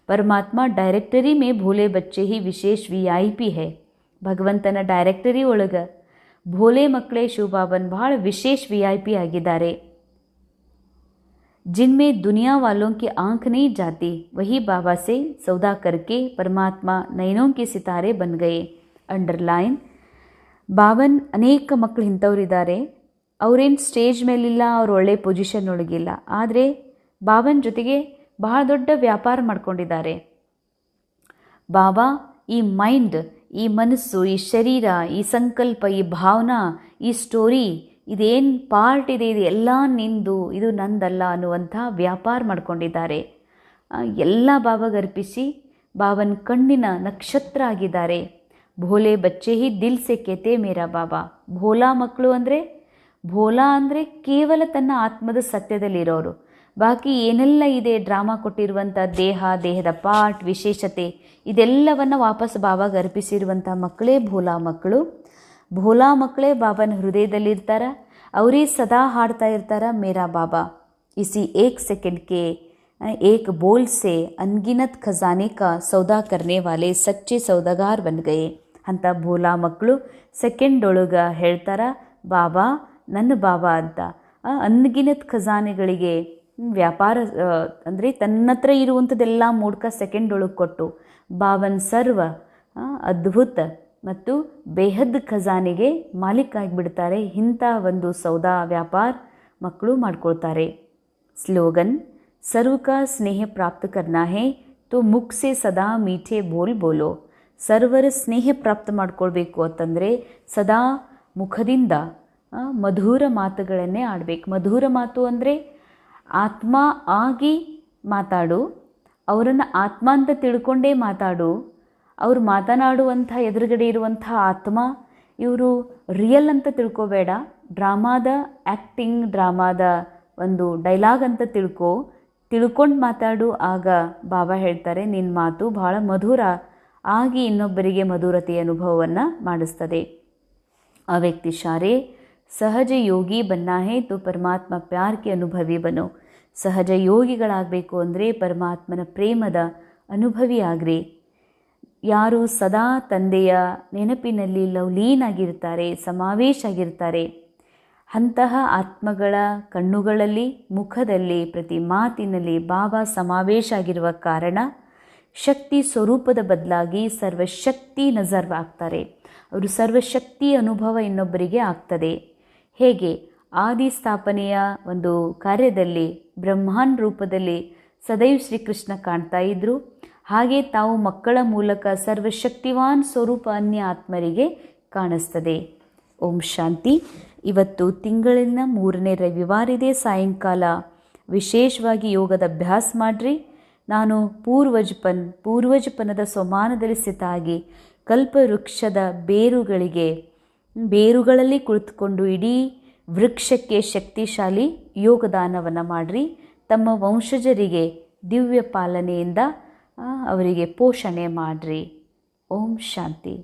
ಪರಮಾತ್ಮ ಡೈರೆಕ್ಟರಿ ಮೇ ಭೋಲೆ ಬಚ್ಚೆ ಹಿ ವಿಶೇಷ VIP ಹೇ. ಭಗವಂತನ ಡೈರೆಕ್ಟರಿ ಒಳಗೆ ಭೋಲೆ ಮಕ್ಕಳೇ ಶಿವಬಾಬನ್ ಭಾಳ ವಿಶೇಷ VIP ಆಗಿದ್ದಾರೆ. जिनमें दुनिया वालों की आंख नहीं जाती, वही बाबा से सौदा करके परमात्मा नयनों के सितारे बन गए. ಅಂಡರ್ಲೈನ್. ಬಾಬನ್ ಅನೇಕ ಮಕ್ಕಳು ಇಂಥವ್ರಿದ್ದಾರೆ, ಅವರೇನು ಸ್ಟೇಜ್ ಮೇಲಿಲ್ಲ, ಅವ್ರು ಒಳ್ಳೆ ಪೊಸಿಷನ್ ಒಳಗಿಲ್ಲ, ಆದರೆ ಬಾಬನ್ ಜೊತೆಗೆ ಬಹಳ ದೊಡ್ಡ ವ್ಯಾಪಾರ ಮಾಡ್ಕೊಂಡಿದ್ದಾರೆ. ಬಾಬಾ ಈ ಮೈಂಡ್, ಈ ಮನಸ್ಸು, ಈ ಶರೀರ, ಈ ಸಂಕಲ್ಪ, ಈ ಭಾವನಾ, ಈ ಸ್ಟೋರಿ, ಇದೇನು ಪಾರ್ಟ್ ಇದೆ, ಇದು ಎಲ್ಲ ನಿಂದು, ಇದು ನಂದಲ್ಲ ಅನ್ನುವಂಥ ವ್ಯಾಪಾರ ಮಾಡ್ಕೊಂಡಿದ್ದಾರೆ. ಎಲ್ಲ ಬಾಬಾಗೆ ಅರ್ಪಿಸಿ ಬಾಬನ ಕಣ್ಣಿನ ನಕ್ಷತ್ರ ಆಗಿದ್ದಾರೆ. ಭೋಲೆ ಬಚ್ಚೆ ಹಿ ದಿಲ್ ಸೆ ಕೇತೆ ಮೇರಾ ಬಾಬಾ. ಭೋಲಾ ಮಕ್ಕಳು ಅಂದರೆ, ಭೋಲಾ ಅಂದರೆ ಕೇವಲ ತನ್ನ ಆತ್ಮದ ಸತ್ಯದಲ್ಲಿರೋರು. ಬಾಕಿ ಏನೆಲ್ಲ ಇದೆ ಡ್ರಾಮಾ ಕೊಟ್ಟಿರುವಂಥ ದೇಹದ ಪಾರ್ಟ್, ವಿಶೇಷತೆ, ಇದೆಲ್ಲವನ್ನು ವಾಪಸ್ ಬಾಬಾಗೆ ಅರ್ಪಿಸಿರುವಂಥ ಮಕ್ಕಳೇ ಭೋಲಾ ಮಕ್ಕಳು. ಭೋಲಾ ಮಕ್ಕಳೇ ಬಾಬನ ಹೃದಯದಲ್ಲಿರ್ತಾರ, ಅವರೇ ಸದಾ ಹಾಡ್ತಾ ಇರ್ತಾರ ಮೇರಾ ಬಾಬಾ. ಇಸಿ 1 सेकंड के 1 बोल से अनगिनत खजाने का सौदा करने वाले सच्चे सौदागार बन गए ಅಂತ ಭೋಲಾ ಮಕ್ಕಳು ಸೆಕೆಂಡ್ ಒಳಗೆ ಹೇಳ್ತಾರ, ಬಾಬಾ ನನ್ನ ಬಾಬಾ ಅಂತ. ಅನ್ಗಿನತ್ ಖಜಾನೆಗಳಿಗೆ ವ್ಯಾಪಾರ ಅಂದರೆ ತನ್ನ ಹತ್ರ ಇರುವಂಥದ್ದೆಲ್ಲ ಮೂಡ್ಕ ಸೆಕೆಂಡ್ ಒಳಗೆ ಕೊಟ್ಟು ಬಾಬನ್ ಸರ್ವ ಅದ್ಭುತ ಮತ್ತು ಬೇಹದ್ ಖಜಾನೆಗೆ ಮಾಲೀಕ ಆಗಿಬಿಡ್ತಾರೆ. ಇಂಥ ಒಂದು ಸೌದಾ ವ್ಯಾಪಾರ ಮಕ್ಕಳು ಮಾಡ್ಕೊಳ್ತಾರೆ. ಸ್ಲೋಗನ್, ಸರ್ವ ಕಾ ಸ್ನೇಹ ಪ್ರಾಪ್ತ ಕರ್ನಾ ಹೇ ತೋ ಮುಖ ಸೆ ಸದಾ ಮೀಠೆ ಬೋಲ್ ಬೋಲೋ. ಸರ್ವರ ಸ್ನೇಹ ಪ್ರಾಪ್ತ ಮಾಡ್ಕೊಳ್ಬೇಕು ಅಂತಂದರೆ ಸದಾ ಮುಖದಿಂದ ಮಧುರ ಮಾತುಗಳನ್ನೇ ಆಡಬೇಕು. ಮಧುರ ಮಾತು ಅಂದರೆ ಆತ್ಮ ಆಗಿ ಮಾತಾಡು, ಅವರನ್ನು ಆತ್ಮ ಅಂತ ತಿಳ್ಕೊಂಡೇ ಮಾತಾಡು. ಅವರು ಮಾತನಾಡುವಂಥ ಎದುರುಗಡೆ ಇರುವಂಥ ಆತ್ಮ ಇವರು ರಿಯಲ್ ಅಂತ ತಿಳ್ಕೊಬೇಡ. ಡ್ರಾಮಾದ ಆ್ಯಕ್ಟಿಂಗ್, ಡ್ರಾಮಾದ ಒಂದು ಡೈಲಾಗ್ ಅಂತ ತಿಳ್ಕೊಂಡು ಮಾತಾಡು. ಆಗ ಬಾಬಾ ಹೇಳ್ತಾರೆ, ನಿನ್ನ ಮಾತು ಭಾಳ ಮಧುರ ಆಗಿ ಇನ್ನೊಬ್ಬರಿಗೆ ಮಧುರತೆಯ ಅನುಭವವನ್ನು ಮಾಡಿಸ್ತದೆ. ಆ ವ್ಯಕ್ತಿ ಶಾರೆ ಸಹಜ ಯೋಗಿ ಬನ್ನಾ ಹೇ ತೋ ಪರಮಾತ್ಮ ಪ್ಯಾರ್ಗೆ ಅನುಭವಿ ಬನೋ. ಸಹಜ ಯೋಗಿಗಳಾಗಬೇಕು ಅಂದರೆ ಪರಮಾತ್ಮನ ಪ್ರೇಮದ ಅನುಭವಿ ಆಗ್ರಿ. ಯಾರು ಸದಾ ತಂದೆಯ ನೆನಪಿನಲ್ಲಿ ಲವ್ಲೀನಾಗಿರ್ತಾರೆ, ಸಮಾವೇಶ ಆಗಿರ್ತಾರೆ, ಅಂತಹ ಆತ್ಮಗಳ ಕಣ್ಣುಗಳಲ್ಲಿ, ಮುಖದಲ್ಲಿ, ಪ್ರತಿ ಮಾತಿನಲ್ಲಿ ಬಾಬಾ ಸಮಾವೇಶ ಆಗಿರುವ ಕಾರಣ ಶಕ್ತಿ ಸ್ವರೂಪದ ಬದಲಾಗಿ ಸರ್ವಶಕ್ತಿ ನಜರ್ ಆಗ್ತಾರೆ. ಅವರು ಸರ್ವಶಕ್ತಿ ಅನುಭವ ಇನ್ನೊಬ್ಬರಿಗೆ ಆಗ್ತದೆ. ಹೇಗೆ ಆದಿ ಸ್ಥಾಪನೆಯ ಒಂದು ಕಾರ್ಯದಲ್ಲಿ ಬ್ರಹ್ಮಾಂಡ ರೂಪದಲ್ಲಿ ಸದೈವ್ ಶ್ರೀಕೃಷ್ಣ ಕಾಣ್ತಾ ಇದ್ದರು, ಹಾಗೆ ತಾವು ಮಕ್ಕಳ ಮೂಲಕ ಸರ್ವಶಕ್ತಿವಾನ್ ಸ್ವರೂಪ ಅನ್ಯ ಆತ್ಮರಿಗೆ ಕಾಣಿಸ್ತದೆ. ಓಂ ಶಾಂತಿ. ಇವತ್ತು ತಿಂಗಳಿನ 3ನೇ ರವಿವಾರ ಇದೆ. ಸಾಯಂಕಾಲ ವಿಶೇಷವಾಗಿ ಯೋಗದ ಅಭ್ಯಾಸ ಮಾಡಿರಿ. ನಾನು ಪೂರ್ವಜಪನದ ಸ್ವಮಾನದಲ್ಲಿ ಸ್ಥಿತಾಗಿ ಕಲ್ಪವೃಕ್ಷದ ಬೇರುಗಳಲ್ಲಿ ಕುಳಿತುಕೊಂಡು ಇಡೀ ವೃಕ್ಷಕ್ಕೆ ಶಕ್ತಿಶಾಲಿ ಯೋಗದಾನವನ್ನು ಮಾಡಿರಿ. ತಮ್ಮ ವಂಶಜರಿಗೆ ದಿವ್ಯ ಪಾಲನೆಯಿಂದ ಅವರಿಗೆ ಪೋಷಣೆ ಮಾಡಿರಿ. ಓಂ ಶಾಂತಿ.